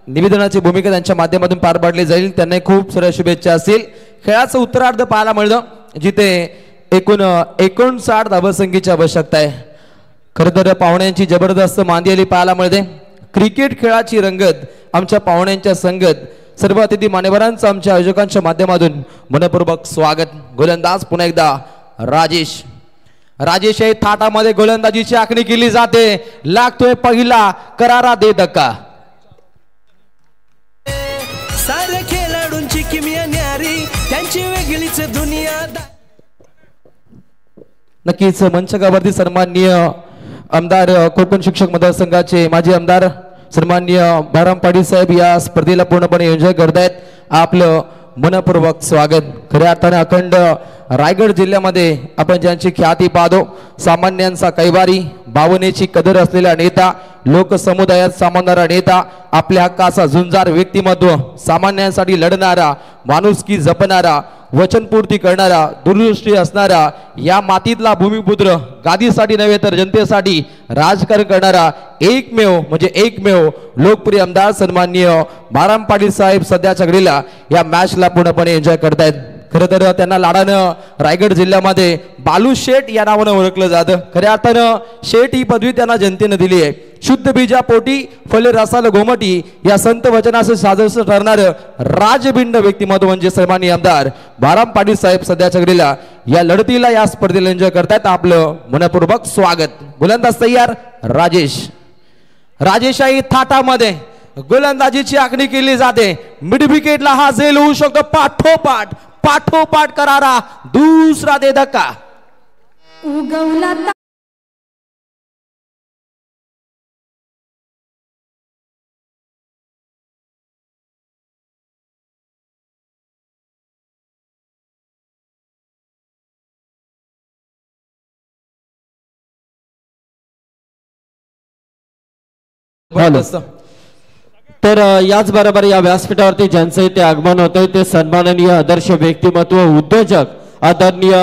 निवेदनाची भूमिका त्यांच्या माध्यमातून पार पाडली जाईल. त्यांना खूप साऱ्या शुभेच्छा असतील. खेळाचं उत्तरार्ध पाहायला मिळतं जिथे एकूण 59 धावसंख्येची आवश्यकता आहे. खरं तर पाहुण्यांची जबरदस्त मांदियाली पाहायला मिळते. क्रिकेट खेळाची रंगत आमच्या पाहुण्यांच्या संगत सर्व अतिथी मान्यवरांचं आमच्या आयोजकांच्या माध्यमातून मनपूर्वक स्वागत. गोलंदाज पुन्हा एकदा राजेश. राजेश हे थाटामध्ये गोलंदाजीची आखणी केली जाते. लागतोय पहिला करारा दे धक्का. साऱ्या खेळाडूंची किमया न्यारी, त्यांची वेगळीच दुनिया. नक्कीच मंचकावरती सन्माननीय आमदार कोकण शिक्षक मतदारसंघाचे माजी आमदार सन्माननीय बाराम पाटील साहेब या स्पर्धेला पूर्णपणे एन्जॉय करतायत. आपलं मनपूर्वक स्वागत. खऱ्या अर्थाने अखंड रायगड जिल्ह्यामध्ये आपण ज्यांची ख्याती पाहतो, सामान्यांचा कैवारी, भावनेची कदर असलेला नेता, लोकसमुदायात सामावणारा नेता, आपल्या हक्काचा झुंजार व्यक्तिमत्व, सामान्यांसाठी लढणारा, माणुसकी जपणारा, वचनपूर्ती करणारा, दूरदृष्टी असणारा, या मातीतला भूमिपुत्र, गादीसाठी नव्हे तर जनतेसाठी राजकारण करणारा एकमेव म्हणजे एकमेव लोकप्रिय आमदार सन्माननीय बाराम पाटील साहेब सध्याच्या घडीला या मॅचला पूर्णपणे एन्जॉय करतायत. खरं तर त्यांना लाडानं रायगड जिल्ह्यामध्ये बालू शेठ या नावानं ओळखलं जातं. खऱ्या अर्थानं शेठ ही पदवी त्यांना जनतेनं दिली आहे. शुद्ध बीजा पोटी फले रसाल गोमटी या संत वचनाचं साजस ठरणारं राजबिंड व्यक्तिमत्व म्हणजे सन्माननीय आमदार बाराम पाटील साहेब सध्याच्या घडीला या लढतीला या स्पर्धेला एन्जॉय करतायत. आपलं मनपूर्वक स्वागत. गोलंदाज तयार राजेश. राजेशाही थाटामध्ये गोलंदाजीची आखणी केली जाते. मिड विकेटला हा झेल होऊ शकतो. पाठोपाठ करारा दुसरा दे धक्का. उगवला तर याचबरोबर या व्यासपीठावरती ज्यांचं इथे आगमन होतंय ते सन्माननीय आदर्श व्यक्तिमत्व, उद्योजक आदरणीय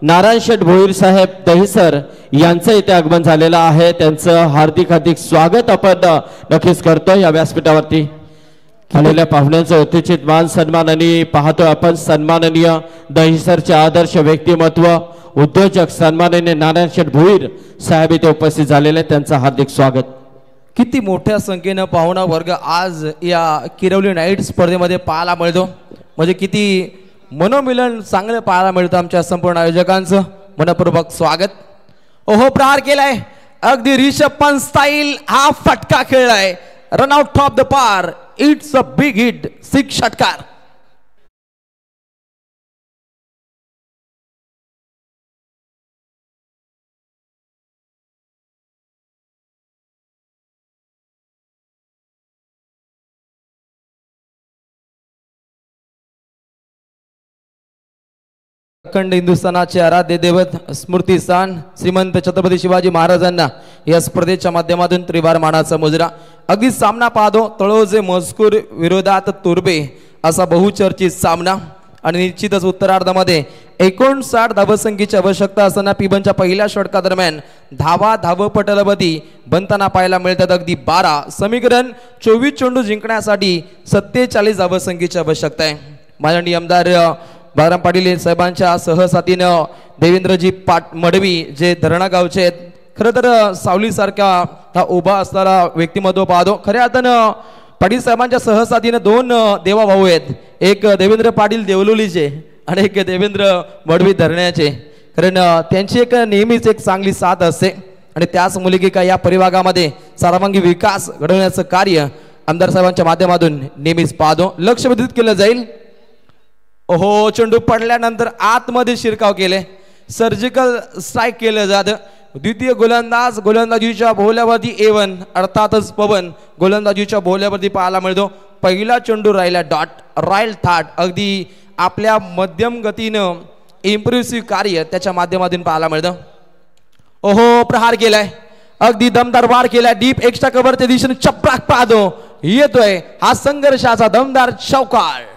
नारायण शेठ भोईर साहेब दहिसर यांचं इथे आगमन झालेलं आहे. त्यांचं हार्दिक स्वागत आपण नक्कीच करतो. या व्यासपीठावरती आलेल्या पाहुण्यांचं यथोचित मान सन्मान आणि पाहतो आपण सन्माननीय दहिसरचे आदर्श व्यक्तिमत्व, उद्योजक सन्माननीय नारायण शेठ भोईर साहेब इथे उपस्थित झालेले. त्यांचं हार्दिक स्वागत. किती मोठ्या संख्येनं पाहुणा वर्ग आज या किरवली नाईट स्पर्धेमध्ये पाहायला मिळतो, म्हणजे किती मनोमिलन चांगलं पाहायला मिळतं. आमच्या संपूर्ण आयोजकांचं मनपूर्वक स्वागत. ओहो प्रहार केलाय अगदी रिषभ पंत स्टाईल, हा फटका खेळलाय, रन आउट ऑफ द पार, इट्स अ बिग हिट, 6 षटकार. अखंड हिंदुस्थानाचे आराध्य दैवत स्मृती स्थान श्रीमंत छत्रपती शिवाजी महाराजांना या स्पर्धेच्या माध्यमातून त्रिवार मानाचा मुजरा. अगदी सामना पाहतो तळोजे मजकूर विरोधात तुर्बे असा बहुचर्चित सामना आणि निश्चितच उत्तरार्धामध्ये 59 धावसंख्येची आवश्यकता असताना पिबनच्या पहिल्या षटकादरम्यान धावपटलवती बनताना पाहायला मिळतात. अगदी 12 समीकरण 24 चेंडू जिंकण्यासाठी 47 धावसंख्येची आवश्यकता आहे. माननीय आमदार बाळाराम पाटील साहेबांच्या सहसाथीनं देवेंद्रजी मडवी जे धरणा गावचे आहेत, खरं तर सावलीसारखा हा उभा असणारा व्यक्तिमत्व पाहतो. खऱ्या अर्थानं पाटील साहेबांच्या सहसाथीनं 2 देवा भाऊ आहेत, एक देवेंद्र पाटील देवलोलीचे आणि एक देवेंद्र मडवी धरण्याचे. कारण त्यांची एक नेहमीच एक चांगली साथ असते आणि त्याच मुलगिका या परिभागामध्ये सर्वांगी विकास घडवण्याचं कार्य आमदार साहेबांच्या माध्यमातून नेहमीच पाहतो. लक्ष विद्युत केलं जाईल. ओहो चेंडू पडल्यानंतर आतमध्ये शिरकाव केले, सर्जिकल स्ट्राईक केलं जातं. द्वितीय गोलंदाज गोलंदाजीच्या भोवल्यावरती A1 अर्थातच पवन गोलंदाजीच्या भोवल्यावरती पाहायला मिळतो. पहिला चेंडू राहिला डॉट, राईल थाट, अगदी आपल्या मध्यम गतीनं इम्प्रेसिव्ह कार्य त्याच्या माध्यमातून पाहायला मिळतं. ओहो प्रहार केलाय, अगदी दमदार वार केलाय, डीप एक्स्ट्रा कव्हरच्या दिशेने चपराक पाहतो येतोय हा संघर्षाचा दमदार चौकार.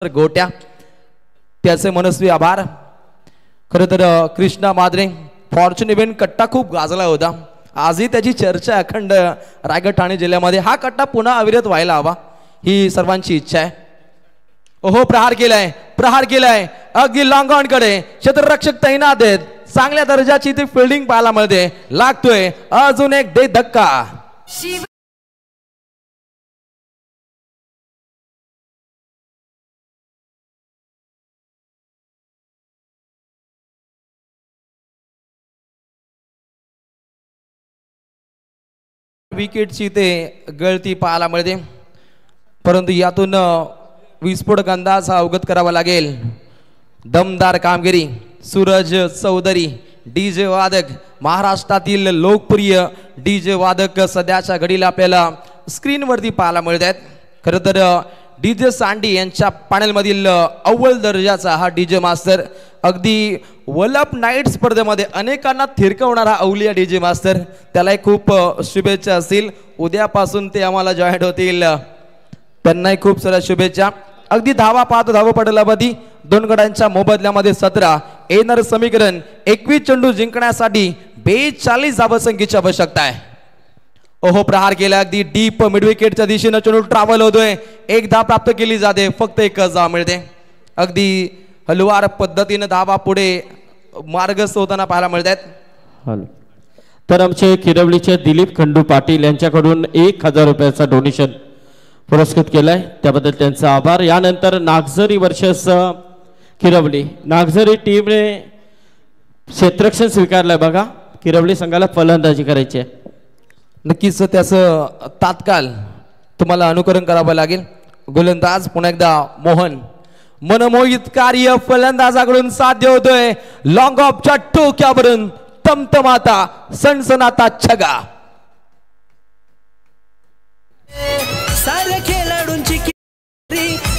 गोट्या त्याचे मनस्वी आभार. खरं तर कृष्णा माद्रे फॉर्च्यून इव्हेंट कट्टा खूप गाजला होता, आजही त्याची चर्चा अखंड रायगड ठाणे जिल्ह्यामध्ये. हा कट्टा पुन्हा अविरत व्हायला हवा ही सर्वांची इच्छा आहे. ओहो प्रहार केलाय अगदी लॉंग ऑन कडे क्षेत्ररक्षक तैनात आहेत, चांगल्या दर्जाची ती फिल्डिंग पाहायला मिळते. लागतोय अजून एक दे धक्का. विकेटची ते गळती पाहायला मिळते, परंतु यातून विस्फोटक अंदाज हा अवगत करावा लागेल. दमदार कामगिरी सूरज चौधरी डीजे वादक, महाराष्ट्रातील लोकप्रिय डीजे वादक सध्याच्या घडीला आपल्याला स्क्रीनवरती पाहायला मिळत आहेत. खरं तर डीजे सांडी यांच्या पॅनलमधील अव्वल दर्जाचा हा डीजे मास्टर, अगदी वलप नाईट स्पर्धेमध्ये अनेकांना थिरकवणारा अवलिया डीजे मास्टर, त्यालाही खूप शुभेच्छा असतील. उद्यापासून ते आम्हाला जॉईन होतील, त्यांनाही खूप साऱ्या शुभेच्छा. अगदी धावा पाहतो धावपटलावरती 2 गडांच्या मोबदल्यामध्ये 17, येणार समीकरण 21 चेंडू जिंकण्यासाठी 42 धावसंख्येची आवश्यकता आहे. ओहो प्रहार केला, अगदी डीप मिड विकेटच्या दिशेनं चेंडू ट्रॅव्हल होतोय, 1 धाव प्राप्त केली जाते, फक्त 1च धाव मिळते. अगदी हलवार पद्धतीने धावा पुढे मार्गस्थ होताना पाहायला मिळतात. तर आमचे किरवलीचे दिलीप खंडू पाटील यांच्याकडून 1000 रुपयाचा डोनेशन पुरस्कृत केलाय, त्याबद्दल त्यांचा आभार. यानंतर नागझरी वर्सेस किरवली, नागझरी टीमने क्षेत्ररक्षण स्वीकारलंय बघा, किरवली संघाला फलंदाजी करायची आहे. नक्कीच त्याचं तात्काळ तुम्हाला अनुकरण करावं लागेल. गोलंदाज पुन्हा एकदा मोहन, मनमोहित कार्य फलंदाजाकडून साध्य होतोय. लॉंग ऑफच्या टोक्यावरून तमतमाता सणसणाता छगा,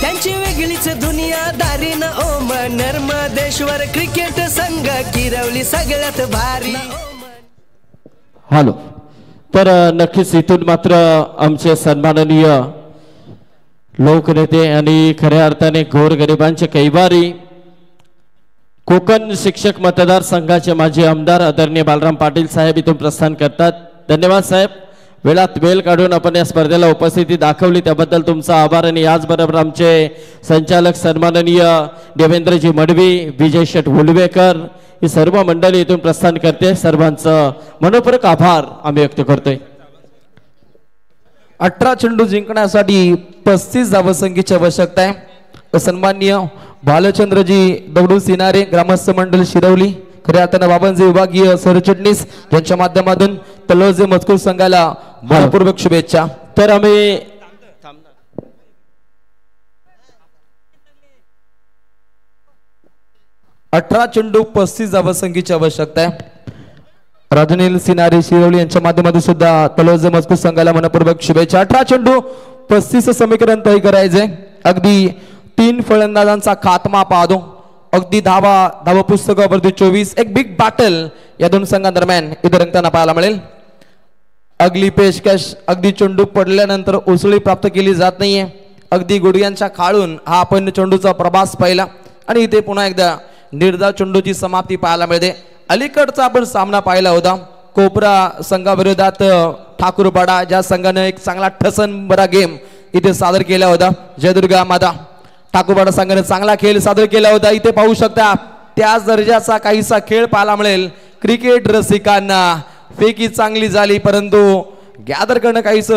त्यांची वेगळीच दुनियादारी न ओम नर्मदेश्वर क्रिकेट संघ किरवली सगळ्यात भारी. हॅलो. तर नक्कीच इथून मात्र आमचे सन्माननीय लोकनेते आणि खऱ्या अर्थाने गोरगरिबांचे कैवारी कोकण शिक्षक मतदारसंघाचे माजी आमदार आदरणीय बालराम पाटील साहेब इथून प्रस्थान करतात. धन्यवाद साहेब. वेळात वेळ काढून आपण या स्पर्धेला उपस्थिती दाखवली त्याबद्दल तुमचा आभार. आणि याचबरोबर आमचे संचालक सन्माननीय देवेंद्रजी मडवी, विजय शेठ हुलवेकर ही सर्व मंडळी इथून प्रस्थान करते. सर्वांचं मनपूर्वक आभार आम्ही व्यक्त करतोय. 18 चेंडू जिंकण्यासाठी 35 धावसंख्येची आवश्यकता आहे. सन्माननीय भालचंद्रजी दगडू सिनारे ग्रामस्थ मंडळ शिरवली खऱ्या अर्थानं बाबांचे विभागीय सरचिटणीस यांच्या माध्यमातून तलोजे मजकूर संघाला मनपूर्वक शुभेच्छा. तर आम्ही 18 चेंडू 35 धावसंख्येची आवश्यकता आहे. राजनील सिनारे शिरवली यांच्या माध्यमातून सुद्धा तलोजे मजकूर संघाला मनपूर्वक शुभेच्छा. 18 चेंडू 35 समीकरण तय करायचे. अगदी 3 फलंदाजांचा खात्मा पाहतो. अगदी धावा पुस्तकावरती 24. एक बिग बॅटल या दोन संघांदरम्यान इथे रंगताना पाहायला मिळेल. अगली पेशकश अगदी चेंडू पडल्यानंतर उसळी प्राप्त केली जात नाहीये. अगदी गुडघ्यांच्या खाळून हा आपण चेंडूचा प्रवास पाहिला आणि इथे पुन्हा एकदा निर्धाव चेंडूची समाप्ती पाहायला मिळते. अलीकडचा आपण सामना पाहिला होता कोपरा संघाविरोधात ठाकूरपाडा, ज्या संघाने एक चांगला ठसन बरा गेम इथे सादर केला होता. जयदुर्गा माता ठाकूरपाडा संघाने चांगला खेळ सादर केला होता. इथे पाहू शकता त्याच दर्जाचा काहीसा खेळ पाहायला मिळेल. क्रिकेट रसिकांना फेकी चांगली झाली परंतु गॅदर करणं काहीच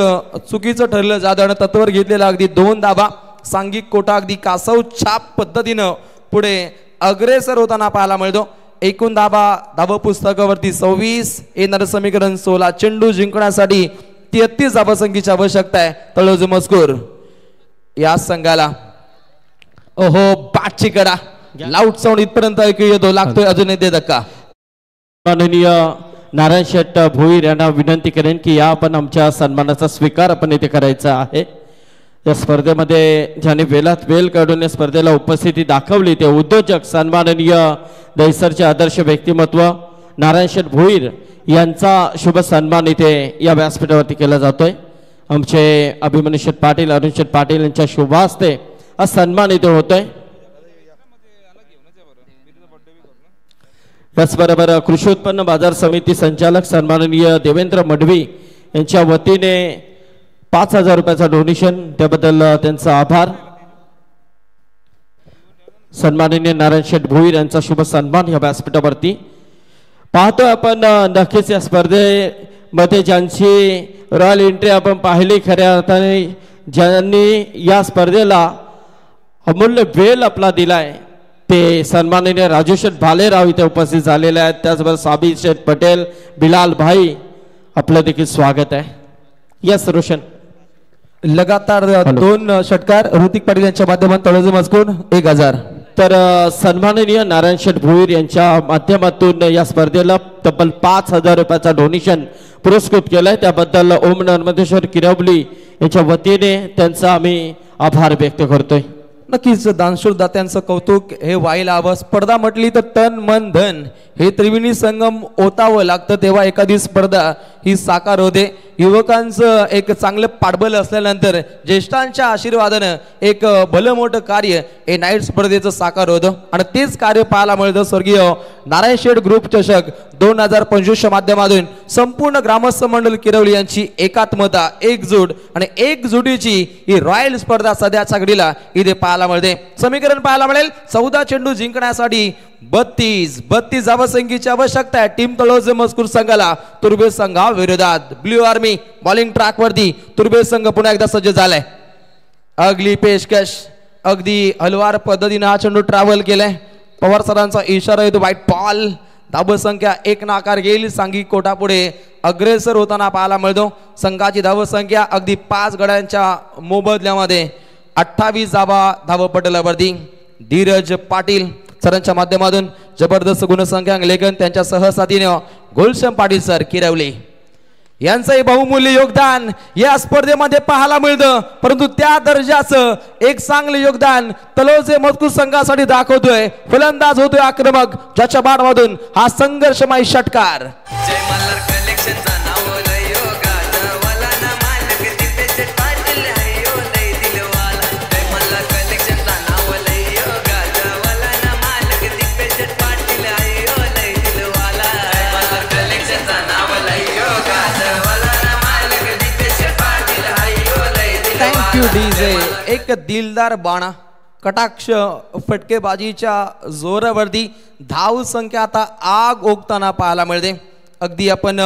चुकीचं ठरलं जातं. तत्वर घेतलेला अगदी 2 धावा. सांघिक कोटा अगदी कासव छाप पद्धतीनं पुढे अग्रेसर होताना पाहायला मिळतो. एकूण धावा पुस्तकावरती 26. येणारं समीकरण 16. चेंडू जिंकण्यासाठी 33 धावसंख्येची आवश्यकता आहे. तळोजे मजकूर या संघाला. ओहो बॅटची कडा लाऊड साऊंड इथपर्यंत ऐकू येतो. लागतोय अजून येते धक्का. माननीय नारायण शेठ भोईर यांना विनंती करेन की या आपण आमच्या सन्मानाचा स्वीकार आपण इथे करायचा आहे. या स्पर्धेमध्ये ज्याने वेळात वेळ काढून या स्पर्धेला उपस्थिती दाखवली ते उद्योजक सन्माननीय दहिसरचे आदर्श व्यक्तिमत्व नारायण शेठ भोईर यांचा शुभ सन्मान इथे या व्यासपीठावरती केला जातोय. आमचे अभिमन्यू शेठ पाटील, अरुण शेठ पाटील यांच्या शुभ हस्ते हा सन्मान इथे होतोय. त्याचबरोबर कृषी उत्पन्न बाजार समिती संचालक सन्माननीय देवेंद्र मडवी यांच्या वतीने 5,000 रुपयाचा डोनेशन, त्याबद्दल त्यांचा आभार. सन्माननीय नारायण शेठ भोईर यांचा शुभ सन्मान या व्यासपीठावरती पाहतोय आपण. नक्कीच या स्पर्धेमध्ये ज्यांची रॉयल एंट्री आपण पाहिली, खऱ्या अर्थाने ज्यांनी या स्पर्धेला अमूल्य वेळ आपला दिलाय ते सन्माननीय राजू शेठ भालेराव इथे उपस्थित झालेले आहेत. त्याचबरोबर साबिर शेठ पटेल, बिलाल भाई आपलं देखील स्वागत आहे. यस रोशन. लगातार 2 षटकार ऋतिक पाटील यांच्या माध्यमातून तळोजे मजकूर 1000. तर सन्माननीय नारायण शेठ भोईर यांच्या माध्यमातून या स्पर्धेला तब्बल 5,000 रुपयाचा डोनेशन पुरस्कृत केलाय. त्याबद्दल ओम नर्मदेश्वर किरवली यांच्या वतीने त्यांचा आम्ही आभार व्यक्त करतोय. नक्कीच दानशूर दात्यांचं कौतुक हे व्हायला हवं. स्पर्धा म्हटली तर तन मन धन हे त्रिवेणी संगम ओतावं लागतं तेव्हा एखादी स्पर्धा ही साकार होते. युवकांचं एक चांगलं पाठबळ असल्यानंतर ज्येष्ठांच्या आशीर्वादानं एक भलं मोठं कार्य हे नाईट स्पर्धेचं साकार होतं आणि तेच कार्य पाहायला मिळतं. स्वर्गीय नारायण शेठ ग्रुप चषक 2025 माध्यमातून संपूर्ण ग्रामस्थ मंडळ किरवली यांची एकात्मता, एकजूट आणि एकजुटीची ही रॉयल स्पर्धा सध्याच्या घडीला इथे पाहायला मिळते. समीकरण पाहायला मिळेल. 14 चेंडू जिंकण्यासाठी 32 धावसंख्येची आवश्यकता आहे. टीम तळोजे मजकूर संघाला तुर्बे संघा विरोधात ब्ल्यू आर्मी बॉलिंग ट्रॅक वरती तुर्बे संघ पुन्हा एकदा सज्ज झालाय. अगली पेशकश अगदी हलवार पद्धतीने हा चेंडू ट्रॅव्हल केलाय. पवार सरांचा इशारा येतो व्हाईट बॉल. धावसंख्या 1 नाकार घेईल. सांघिक कोटा पुढे अग्रेसर होताना पाहायला मिळतो. संघाची धावसंख्या अगदी 5 गड्यांच्या मोबदल्यामध्ये 28 धावपटलावरती. धीरज पाटील सरांच्या माध्यमातून जबरदस्त गुणसंख्या लेखन त्यांच्या सहसाथीने गुलशन पाटील सर किरवली यांचंही बहुमूल्य योगदान या स्पर्धेमध्ये पाहायला मिळतं, परंतु त्या दर्जाचं एक चांगलं योगदान तलोजे मजकूर संघासाठी दाखवतोय. फलंदाज होतोय आक्रमक, ज्याच्या बाटमधून हा संघर्षमय षटकार. जय मल्हार कलेक्शनचा नाव लय योगाचा वाला ना मालक दीपेश पाटील हयो लय दिलवाला. जय मल्हार कलेक्शनचा नाव लय योगाचा वाला ना मालक दीपेश पाटील हयो लय दिलवाला. जय मल्हार कलेक्शनचा नाव लय योगाचा वाला ना मालक दीपेश पाटील हयो लय दिलवाला. Thank you DJ. एक दिलदार बाणा कटाक्ष फटकेबाजीच्या जोरावरती धाव संख्या आता आग ओकताना पाहायला मिळते. अगदी आपण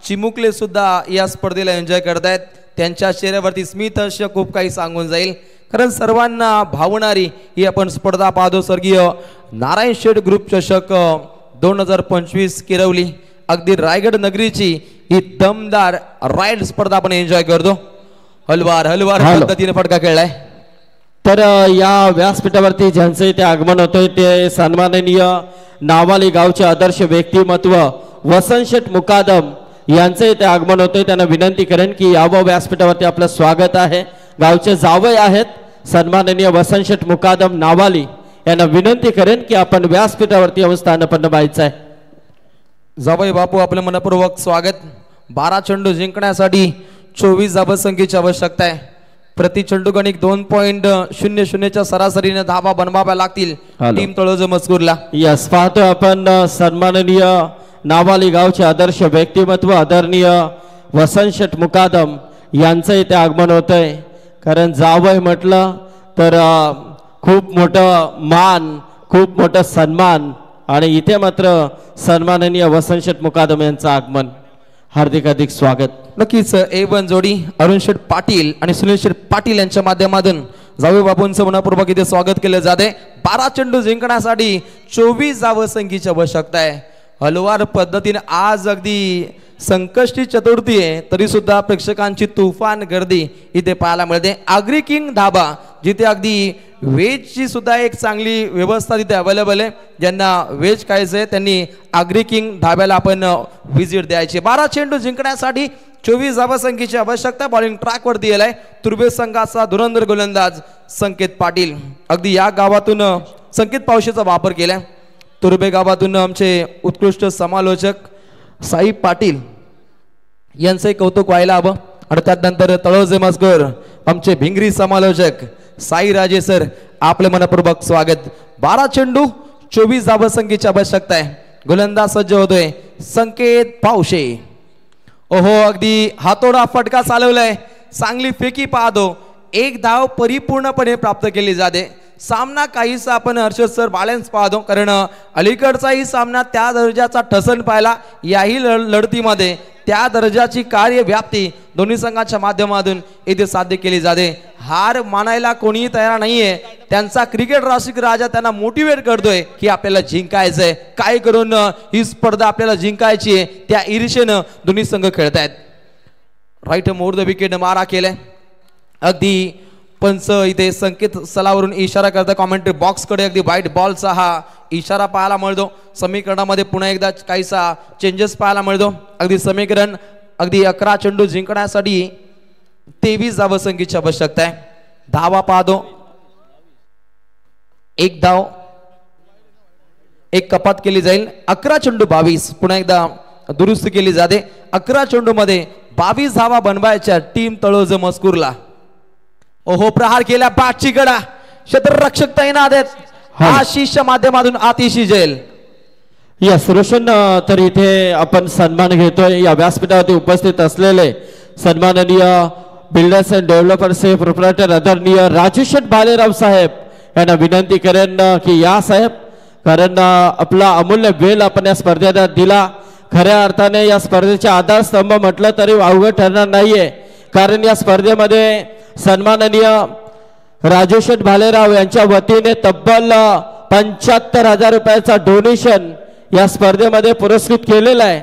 चिमुकले सुद्धा या स्पर्धेला एन्जॉय करतायत. त्यांच्या चेहऱ्यावरती स्मित हास्य खूप काही सांगून जाईल, कारण सर्वांना भावणारी ही आपण स्पर्धा पाहतो. स्वर्गीय नारायण शेठ ग्रुप चषक 2025 किरवली. अगदी रायगड नगरीची ही दमदार राईड स्पर्धा आपण एन्जॉय करतो. हलवार पद्धतीने फटका खेळलाय. तर या व्यासपीठावरती ज्यांचं इथे आगमन होतंय ते सन्माननीय नावाली गावचे आदर्श व्यक्तिमत्व वसंत शेठ मुकादम यांचं इथे आगमन होतंय. त्यांना विनंती करेन की यावं व्यासपीठावरती आपलं स्वागत आहे. गावचे जावई आहेत सन्माननीय वसंत शेठ मुकादम नावाली, यांना विनंती करेन की आपण व्यासपीठावरती येऊन स्थानपन्न व्हायचं आहे. जावई बापू आपलं मनपूर्वक स्वागत. 12 चेंडू जिंकण्यासाठी 24 धावसंख्येची आवश्यकता आहे. प्रति चेंडू गणिक 2.00च्या सरासरीने धावा बनवाव्या लागतील टीम तळोजे मजकूरला. यस, पाहतो आपण सन्माननीय नावाली गावचे आदर्श व्यक्तिमत्व आदरणीय वसंत शेठ मुकादम यांचं इथे आगमन होतंय. कारण जावई म्हटलं तर खूप मोठं मान, खूप मोठं सन्मान, आणि इथे मात्र सन्माननीय वसंत शेठ मुकादम यांचं आगमन. हार्दिक स्वागत. नक्कीच A1 जोडी अरुण शेठ पाटील आणि सुनील शेठ पाटील यांच्या माध्यमातून जावई बापूंचं मनपूर्वक इथे स्वागत केलं जाते. 12 चेंडू जिंकण्यासाठी 24 धावसंख्येची आवश्यकता आहे. हलवार पद्धतीने आज अगदी संकष्टी चतुर्थी आहे तरी सुद्धा प्रेक्षकांची तुफान गर्दी इथे पाहायला मिळते. आगरी किंग धाबा, जिथे अगदी व्हेजची सुद्धा एक चांगली व्यवस्था तिथे अवेलेबल आहे. ज्यांना व्हेज खायचं आहे त्यांनी आगरी किंग धाब्याला आपण व्हिजिट द्यायची. 12 चेंडू जिंकण्यासाठी 24 धावसंख्येची आवश्यकता. बॉलिंग ट्रॅकवरती येलाय तुर्बे संघाचा धुरंधर गोलंदाज संकेत पाटील. अगदी या गावातून संकेत पावशीचा वापर केलाय. तुर्बे गावातून आमचे उत्कृष्ट समालोचक साई पाटील यांचे कौतुक व्हायला हवं. आणि त्यानंतर तळोजे मजकूर आमचे भिंगरी समालोचक साई राजे सर, आपले मनपूर्वक स्वागत. 12 चेंडू 24 धावसंख्येची आवश्यकता आहे. गोलंदाज सज्ज होतोय संकेत पावशे. ओहो, अगदी हातोडा फटका चालवलाय. चांगली फेकी पाहतो. एक धाव परिपूर्णपणे प्राप्त केली जाते. सामना काहीसा आपण हर्षद सर बॅलन्स पाहतो, कारण अलीकडचाही सामना त्या दर्जाचा ठसन पाहिला. याही लढतीमध्ये त्या दर्जाची कार्यव्याप्ती दोन्ही संघाच्या माध्यमातून इथे साध्य केली जाते. हार मानायला कोणीही तयार नाहीये. त्यांचा क्रिकेट रासिक राजा त्यांना मोटिवेट करतोय की आपल्याला जिंकायचंय, काय करून ही स्पर्धा आपल्याला जिंकायची आहे. त्या ईर्षेनं दोन्ही संघ खेळतायत. राईट मोर द विकेट मारा केलाय. अगदी पंच इथे संकेत सलावरून इशारा करता कॉमेंट्री बॉक्सकडे. अगदी व्हाईट बॉलचा हा इशारा पाहायला मिळतो. समीकरणामध्ये पुन्हा एकदा काहीसा चेंजेस पाहायला मिळतो. अगदी समीकरण अगदी 11 चेंडू जिंकण्यासाठी 23 धावसंख्येची आवश्यकता आहे. धावा पाहतो. एक धाव, एक कपात केली जाईल. 11 चेंडू 22 पुन्हा एकदा दुरुस्ती केली जाते. 11 चेंडू मध्ये 22 धावा बनवायच्या टीम तळोजे मजकूरला. ओहो, प्रहार केला बॅटची गडा. क्षेत्ररक्षक तैनात आहेत. आशिषच्या माध्यमातून आतिशी जैल. यस रोशन, तर इथे आपण सन्मान घेतोय. या व्यासपीठावरती उपस्थित असलेले सन्माननीय बिल्डर्स अँड डेव्हलपर्स प्रोप्रायटर आदरणीय राजू शेठ भालेराव साहेब यांना विनंती करेन की या साहेब, कारण आपला अमूल्य वेळ आपण या स्पर्धेला दिला. खऱ्या अर्थाने या स्पर्धेचे आधारस्तंभ म्हटलं तरी अवघड ठरणार नाहीये, कारण या स्पर्धेमध्ये सन्माननीय राजू शेठ भालेराव यांच्या वतीने तब्बल 75,000 रुपयाचा डोनेशन या स्पर्धेमध्ये पुरस्कृत केलेला आहे.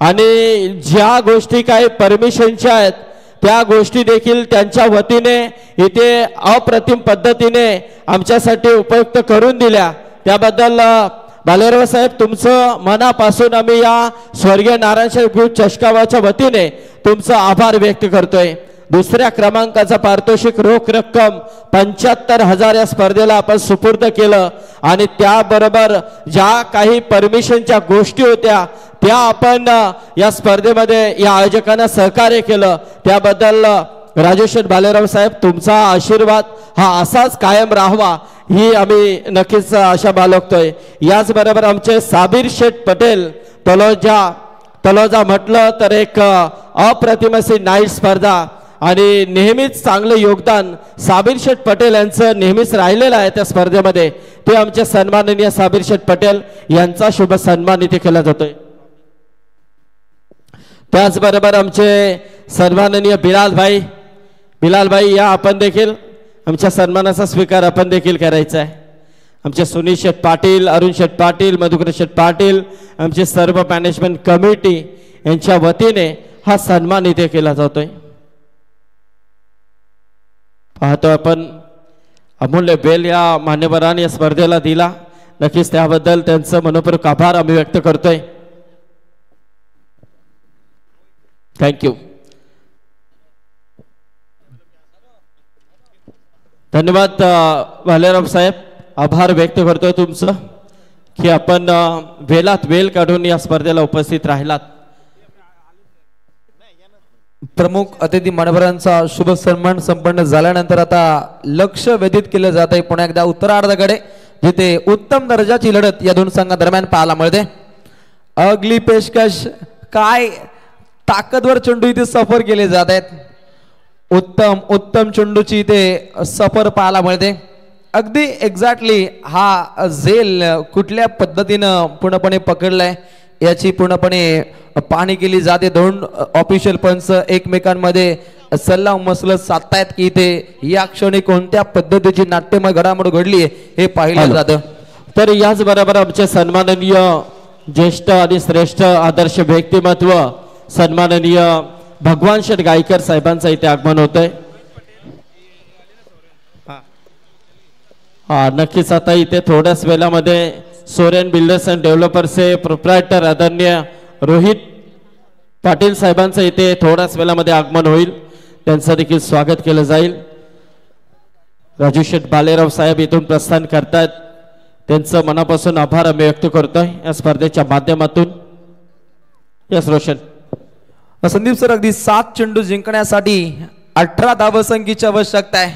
आणि ज्या गोष्टी काही परमिशनच्या आहेत त्या गोष्टी देखील त्यांच्या वतीने इथे अप्रतिम पद्धतीने आमच्यासाठी उपयुक्त करून दिल्या. त्याबद्दल बालेराव साहेब तुमचं मनापासून आम्ही या स्वर्गीय नारायणशाह चषकावाच्या वतीने तुमचं आभार व्यक्त करतोय. दुसऱ्या क्रमांकाचा पारितोषिक रोख रक्कम 75,000 या स्पर्धेला आपण सुपूर्द केलं आणि त्याबरोबर ज्या काही परमिशनच्या गोष्टी होत्या त्या आपण या स्पर्धेमध्ये या आयोजकांना सहकार्य केलं त्याबद्दल राजेश्वर बालेराव साहेब तुमचा आशीर्वाद हा असाच कायम राहावा ही आम्ही नक्कीच आशा बाळगतोय. याचबरोबर आमचे साबीर शेठ पटेल तलोजा म्हटलं तर एक अप्रतिम अशी नाईट स्पर्धा आणि नेहमीच चांगलं योगदान साबीर शेठ पटेल यांचं नेहमीच राहिलेलं आहे त्या स्पर्धेमध्ये. ते आमचे सन्माननीय साबीर शेठ पटेल यांचा शुभ सन्मान इथे केला जातोय. त्याचबरोबर आमचे सन्माननीय बिलाल भाई या आपण देखील आमच्या सन्मानाचा स्वीकार आपण देखील करायचा आहे. आमचे सुनील शेठ पाटील, अरुण शेठ पाटील, मधुकर शेठ पाटील, आमचे सर्व मॅनेजमेंट कमिटी यांच्या वतीने हा सन्मान इथे केला जातोय. पाहतो आपण अमूल्य बेल या मान्यवरांनी या स्पर्धेला दिला. नक्कीच त्याबद्दल त्यांचं मनपूर्वक आभार आम्ही व्यक्त करतोय. थँक्यू. धन्यवाद भालेराव साहेब. आभार व्यक्त करतोय तुमचं की आपण वेळात वेळ काढून या स्पर्धेला उपस्थित राहिलात. प्रमुख अतिथी मान्यवरांचा शुभ सन्मान संपन्न झाल्यानंतर आता लक्ष वेधित केलं जात आहे पुन्हा एकदा उत्तरार्धाकडे जिथे उत्तम दर्जाची लढत या दोन संघादरम्यान पाहायला मिळते. अगली पेशकश काय ताकदवर चेंडू इथे सफर केले जात आहेत. उत्तम चेंडूची इथे सफर पाहायला मिळते. अगदी एक्झॅक्टली हा झेल कुठल्या पद्धतीनं पूर्णपणे पकडलाय याची पूर्णपणे पाहणी केली जाते. दोन ऑफिशियल पंच एकमेकांमध्ये सल्ला मसलत साधतायत की इथे या क्षणी कोणत्या पद्धतीची नाट्यमय घडामोड घडली हे पाहिलं जातं. तर याचबरोबर आमचे सन्माननीय ज्येष्ठ आणि श्रेष्ठ आदर्श व्यक्तिमत्व सन्माननीय भगवान शेठ गायकर साहेबांचं इथे आगमन होतंय. हा नक्कीच आता इथे थोड्याच वेळामध्ये सोरेन बिल्डर्स अँड डेव्हलपर्सचे प्रोप्रायटर आदरणीय रोहित पाटील साहेबांचं इथे थोड्याच वेळामध्ये आगमन होईल. त्यांचं देखील स्वागत केलं जाईल. राजू शेठ बालेराव साहेब इथून प्रस्थान करतायत. त्यांचं मनापासून आभार आम्ही व्यक्त करतोय या स्पर्धेच्या माध्यमातून. यस रोशन. संदीप सर अगदी 7 चेंडू जिंकण्यासाठी 18 धावसंख्येची आवश्यकता आहे.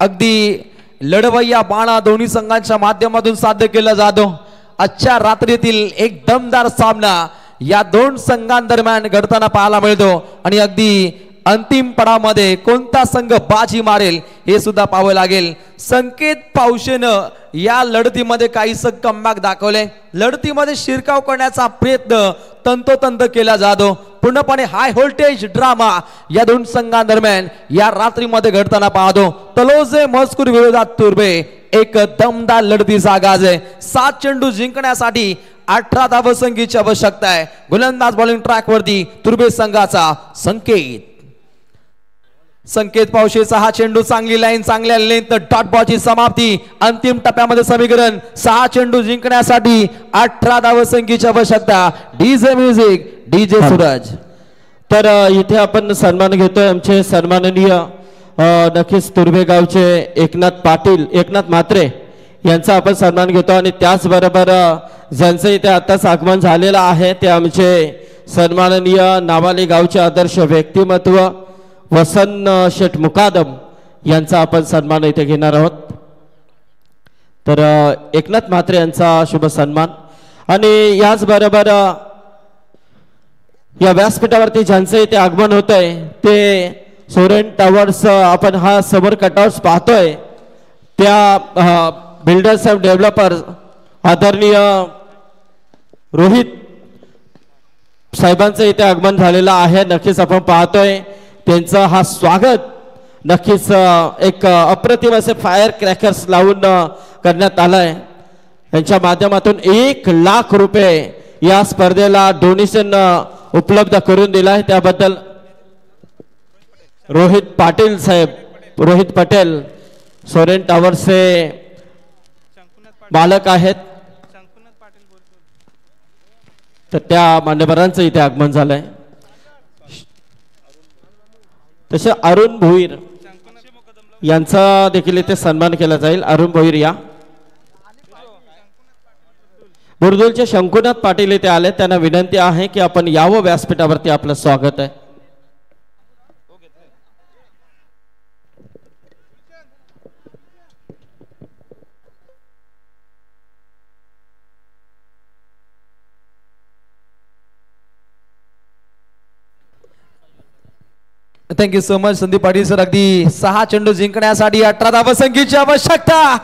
अगदी लढवय्या बाणा दोन्ही संघांच्या माध्यमातून साध्य केला जातो. आजच्या रात्रीतील एक दमदार सामना या दोन संघांदरम्यान घडताना पाहायला मिळतो आणि अगदी अंतिम पडामध्ये कोणता संघ बाजी मारेल हे सुद्धा पाहावे लागेल. संकेत पावशेनं या लढतीमध्ये काहीसं कमबॅक दाखवले. लढतीमध्ये शिरकाव करण्याचा प्रयत्न तंतोतंत केला जातो. पूर्णपणे हाय व्होल्टेज ड्रामा या दोन संघांदरम्यान या रात्रीमध्ये घडताना पाहतो. तलोजे मजकूर विरोधात तुर्बे एक दमदार लढतीचा आगाज आहे. 7 चेंडू जिंकण्यासाठी 18 धावसंख्येची आवश्यकता आहे. गोलंदाज बॉलिंग ट्रॅक वरती तुर्बे संघाचा संकेत पावशेचा हा चेंडू चांगली लाईन चांगल्या लेंथ डॉट बॉलची समाप्ती. अंतिम टप्प्यामध्ये समीकरण 6 चेंडू जिंकण्यासाठी 18 धावसंख्येची आवश्यकता. DJ music DJ Suraj. तर इथे आपण सन्मान घेतोय आमचे सन्माननीय नक्कीच तुर्भे गावचे एकनाथ म्हात्रे यांचा आपण सन्मान घेतो आणि त्याचबरोबर ज्यांचं इथे आताच आगमन झालेलं आहे ते आमचे सन्माननीय नावाली गावचे आदर्श व्यक्तिमत्व वसंत शेठ मुकादम यांचा आपण सन्मान इथे घेणार आहोत. तर एकनाथ म्हात्रे यांचा शुभ सन्मान आणि याचबरोबर या व्यासपीठावरती ज्यांचं इथे आगमन होत आहे ते सोरेन टावर्स आपण हा समोर कटआउट्स पाहतोय त्या बिल्डर्स अँड डेव्हलपर्स आदरणीय रोहित साहेबांचं इथे आगमन झालेलं आहे. नक्कीच आपण पाहतोय त्यांचं हा स्वागत नक्कीच एक अप्रतिम असे फायर क्रॅकर्स लावून करण्यात आलंय. त्यांच्या माध्यमातून 1 लाख रुपये या स्पर्धेला डोनेशन उपलब्ध करून दिलाय. त्याबद्दल रोहित पटेल सोरेन टावर्सचे मालक आहेत. तर त्या मान्यवरांचं इथे आगमन झालंय. तसे अरुण भोईर यांचा देखील इथे सन्मान केला जाईल. अरुण भोईर या. बुरदुलचे शंकुनाथ पाटील इथे आले. त्यांना विनंती आहे की आपण यावं व्यासपीठावरती. आपलं स्वागत आहे. Thank you so much Sandeep Patil sir. अगदी 6 चेंडू जिंकण्यासाठी 18 धावसंख्येची आवश्यकता.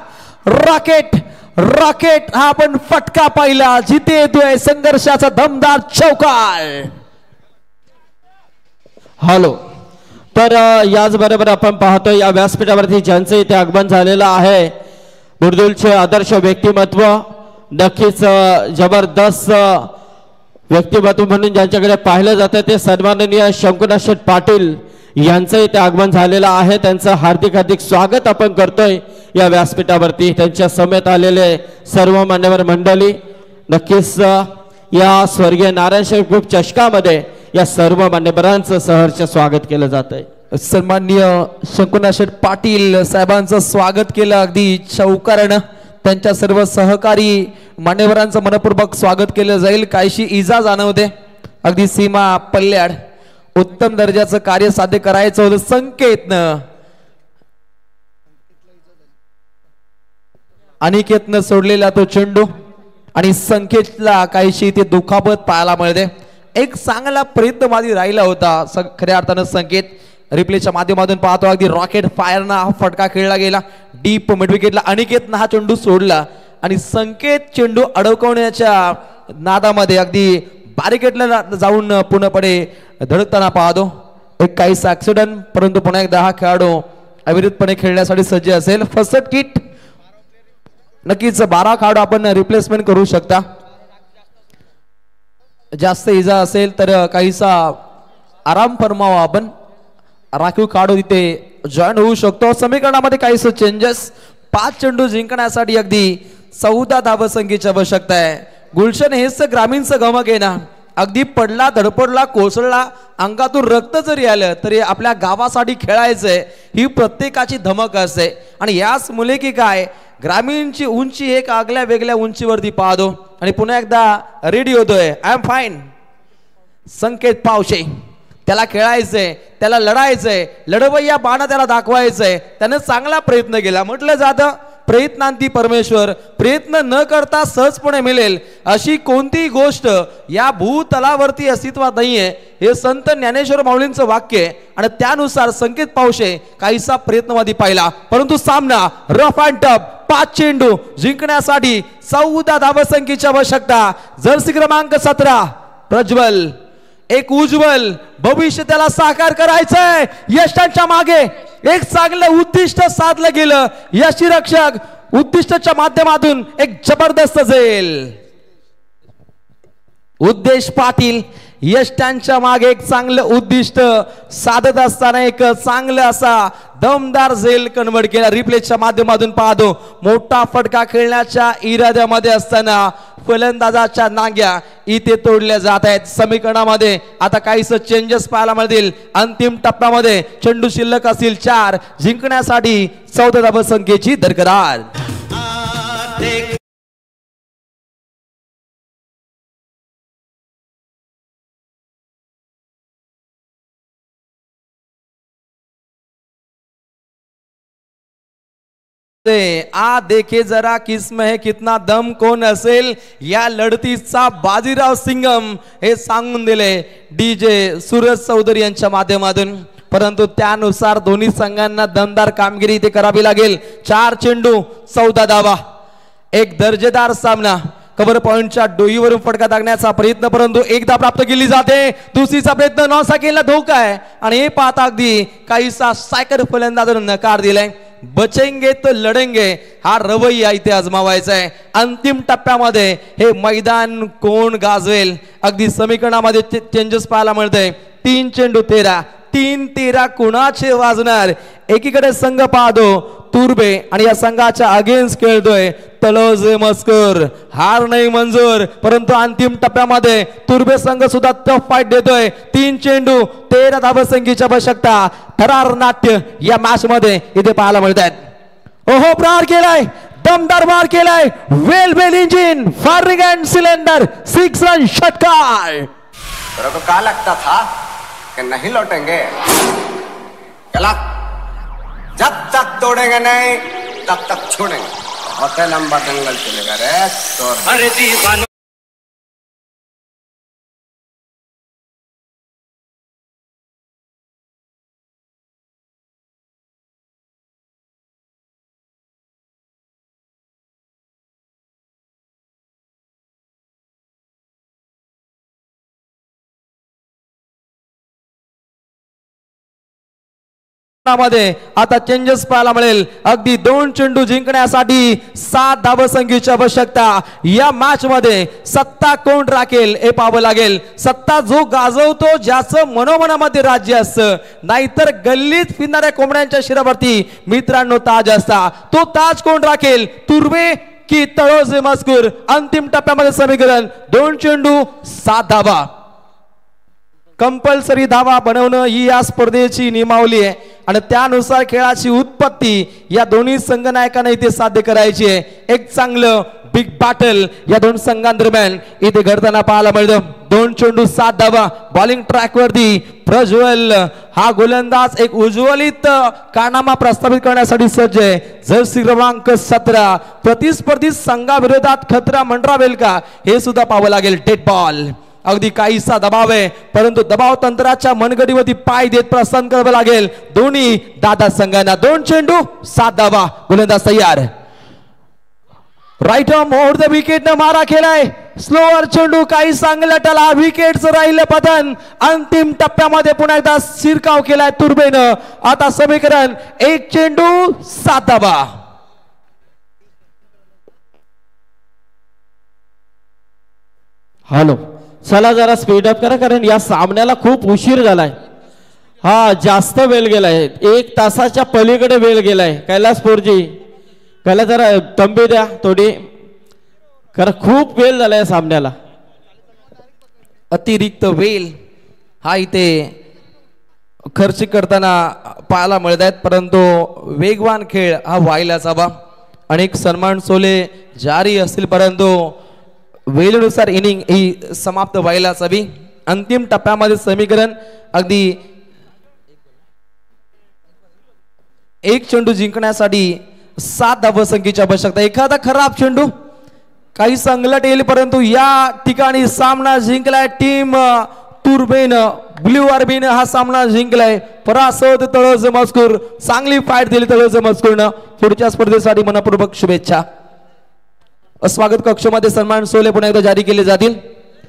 रॉकेट रॉकेट हा आपण फटका पाहिला. जिथे येतोय संघर्षाचा दमदार चौकार. हॅलो. तर याचबरोबर आपण पाहतोय या व्यासपीठावरती ज्यांचं इथे आगमन झालेलं आहे बुरदुलचे आदर्श व्यक्तिमत्व, नक्कीच जबरदस्त व्यक्तिमत्व म्हणून ज्यांच्याकडे पाहिलं जातं ते सन्माननीय शंकुनाथ शेठ पाटील यांचं इथे आगमन झालेलं आहे. त्यांचं हार्दिक हार्दिक स्वागत आपण करतोय या व्यासपीठावरती. त्यांच्या समेत आलेले सर्व मान्यवर मंडळी, नक्कीच या स्वर्गीय नारायणशेठ ग्रुप चषकामध्ये या सर्व मान्यवरांचं सहर्ष स्वागत केलं जात आहे. सन्माननीय शंकुनाथ शेठ पाटील साहेबांचं स्वागत केलं अगदी चौकारानं. त्यांच्या सर्व सहकारी मान्यवरांचं मनपूर्वक स्वागत केलं जाईल. काहीशी इजा जाणवते. अगदी सीमा पल्ल्याड उत्तम दर्जाचं कार्य साध्य करायचं होतं. संकेतनं अनिकेतनं सोडलेला तो चेंडू आणि संकेतला काहीशी ते दुखापत पाहायला मिळते. एक चांगला प्रयत्न मागे राहिला होता खऱ्या अर्थानं संकेत. रिप्लेच्या माध्यमातून पाहतो अगदी रॉकेट फायरना हा फटका खेळला गेला. डीप मिड विकेटला अनिकेतनं हा चेंडू सोडला आणि संकेत चेंडू अडकवण्याच्या नादामध्ये अगदी बॅरिकेडला जाऊन पूर्णपणे धडकताना पाहतो. एक काहीसा ऍक्सिडेंट, परंतु पुन्हा एकदा हा खेळाडू अविरतपणे खेळण्यासाठी सज्ज असेल. फर्स्ट किट नक्कीच 12 खेळाडू आपण रिप्लेसमेंट करू शकता. जास्त इजा असेल तर काहीसा आराम फरमावा आपण. राखीव खेळाडू तिथे जॉईन होऊ शकतो. समीकरणामध्ये काहीसं चेंजेस. 5 चेंडू जिंकण्यासाठी अगदी 14 धावसंख्येची आवश्यकता आहे. गुलशन हेच ग्रामीणचं गमक आहे ना. अगदी पडला, धडपडला, कोसळला, अंगातून रक्त जरी आलं तरी आपल्या गावासाठी खेळायचंय ही प्रत्येकाची धमक असते. आणि याच मुले की काय ग्रामीणची उंची एक आगल्या वेगळ्या उंचीवरती पाहतो आणि पुन्हा एकदा रेडी होतोय. I am fine. Sanket Pawshe त्याला खेळायचंय, त्याला लढायचंय, लढवय्या बाणा त्याला दाखवायचंय. त्यानं चांगला प्रयत्न केला. म्हटलं जातं प्रयत्नांती परमेश्वर. प्रयत्न न करता सहजपणे मिळेल अशी कोणतीही गोष्ट या भूतलावरती अस्तित्वात नाहीये. हे संत ज्ञानेश्वर माऊलींचं वाक्य आहे. आणि त्यानुसार संकेत पावशे काहीसा प्रयत्नवादी पाहिला, परंतु सामना रफ अँड टफ. 5 चेंडू जिंकण्यासाठी 14 धावसंख्येची आवश्यकता. जर्सी क्रमांक 17 प्रज्वल. एक उज्ज्वल भविष्य त्याला साकार करायचंय. यशांच्या मागे एक चांगलं उद्दिष्ट साधलं गेलं. यष्टीरक्षक उद्दिष्टाच्या माध्यमातून एक जबरदस्त झेल. उद्देश पाटील यष्टांच्या मागे एक चांगलं उद्दिष्ट साधत असताना एक चांगलं असा दमदार झेल कन्वर्ट केला. रिप्लेच्या माध्यमातून पाहतो मोठा फटका खेळण्याच्या इराद्यामध्ये असताना फलंदाजाच्या नांग्या इथे तोडल्या जात आहेत. समीकरणामध्ये आता काहीच चेंजेस पाहायला मिळतील. अंतिम टप्प्यामध्ये चेंडू शिल्लक असतील 4. जिंकण्यासाठी 14 धावसंख्येची दरकरार. आ देखे जरा किस्म है कितना दम कोण असेल या लढतीचा बाजीराव सिंगम हे सांगून दिले डीजे सूरज चौधरी यांच्या माध्यमातून. परंतु त्यानुसार दोन्ही संघांना दमदार कामगिरी इथे करावी लागेल. 4 चेंडू 14 धावा. एक दर्जेदार सामना. कव्हर पॉइंटच्या डोईवरून फटका टाकण्याचा प्रयत्न, परंतु एकदा प्राप्त केली जाते. दुसरीचा प्रयत्न नॉसा केला धोका आहे आणि हे पाहता अगदी काहीसा सायकर फलंदाजाने नकार दिलाय. बचेंगे तो लढेंगे हा रवैया इथे आजमावायचा आहे. अंतिम टप्प्यामध्ये हे मैदान कोण गाजवेल. अगदी समीकरणामध्ये चेंजेस पाहायला मिळते. 3 चेंडू 13. 3-13 कुणाचे वाजणार. एकीकडे संघ पाहतो तुर्बे आणि या संघाच्या अगेन्स्ट खेळतोय तळोजे मस्कर हार नाही मंजूर, परंतु अंतिम टप्प्यामध्ये तुर्बे संघ सुद्धा टफ फाईट देतोय. 3 चेंडू 13 धावसंख्येची आवश्यकता. थरार नाट्य या मॅच मध्ये इथे पाहायला मिळत आहेत. ओहो, प्रहार केलाय, दमदार मार केलाय, well engine firing and cylinder 6 run षटकार. तेरे को क्या लगता था कि नहीं लौटेंगे? गलत. जब तक तोड़ेंगे नहीं तब तक छोड़ेंगे. होते लंबा दंगल चलेगा रे तो. अरे दीवानो मध्ये आता चेंजेस पाहायला मिळेल. अगदी 2 चेंडू जिंकण्यासाठी 7 धावसंख्येची आवश्यकता. या मॅच मध्ये सत्ता कोण राखेल हे पाहावं लागेल. सत्ता जो गाजवतो, ज्याचं मनोमनामध्ये राज्य असतं, नाहीतर गल्लीत फिरणाऱ्या कोंबड्यांच्या शिरावरती मित्रांनो ताज असता. तो ताज कोण राखेल, तुर्बे की तळोजे मस्कर? अंतिम टप्प्यामध्ये समीकरण 2 चेंडू 7 धावा. कंपल्सरी धावा बनवणं ही या स्पर्धेची नियमावली आहे आणि त्यानुसार खेळाची उत्पत्ती या दोन्ही संघनायकांना इथे साध्य करायची आहे. एक चांगलं बिग बॅटल या दोन संघांदरम्यान इथे घडताना पाहायला मिळतं. 2 चेंडू 7 धावा. बॉलिंग ट्रॅक वरती प्रज्वल हा गोलंदाज एक उज्ज्वलित कारनामा प्रस्थापित करण्यासाठी सज्ज आहे. जर्सी क्रमांक 17 प्रतिस्पर्धी संघाविरोधात खतरा मंडरावेल का हे सुद्धा पाहावं लागेल. Dead ball. अगदी काहीसा दबाव आहे, परंतु दबाव तंत्राच्या मनगडीवरती पाय देत प्रस्थान करावं लागेल दोन्ही दादा संघांना. 2 चेंडू 7 धावा. गोलंदाज तयार. Right arm over the wicket न मारा केलाय. स्लोअर चेंडू काही चांगला टला. विकेटचं राहिलं पतन. अंतिम टप्प्यामध्ये पुन्हा एकदा शिरकाव केलाय तुर्बेनं. आता समीकरण 1 चेंडू 7 धावा. हॅलो, चला जरा स्पीड अप करा, कारण या सामन्याला खूप उशीर झालाय. हा, जास्त वेळ गेलाय. 1 तासाच्या पलीकडे वेळ गेलाय. कैलासपूरजी, त्याला जरा तंबी द्या थोडी, कारण खूप वेळ झालाय सामन्याला. अतिरिक्त वेळ हा इथे खर्च करताना पाहायला मिळत आहेत, परंतु वेगवान खेळ हा व्हायलाच हवा. अनेक सन्मान सोले जारी असतील, परंतु वेळेनुसार इनिंग ही समाप्त व्हायलाच हवी. अंतिम टप्प्यामध्ये समीकरण अगदी 1 चेंडू जिंकण्यासाठी 7 धावसंख्येची आवश्यकता. एखादा खराब चेंडू काही संगलट येईल, परंतु या ठिकाणी सामना जिंकलाय टीम तुर्बेनं. ब्ल्यू आर्मीनं हा सामना जिंकलाय. परासोद तळोजे मस्कर. चांगली फाईट दिली तळोजे मस्करनं. पुढच्या स्पर्धेसाठी मनपूर्वक शुभेच्छा. स्वागत कक्षामध्ये सन्मान सोले पुन्हा एकदा जारी केले जातील.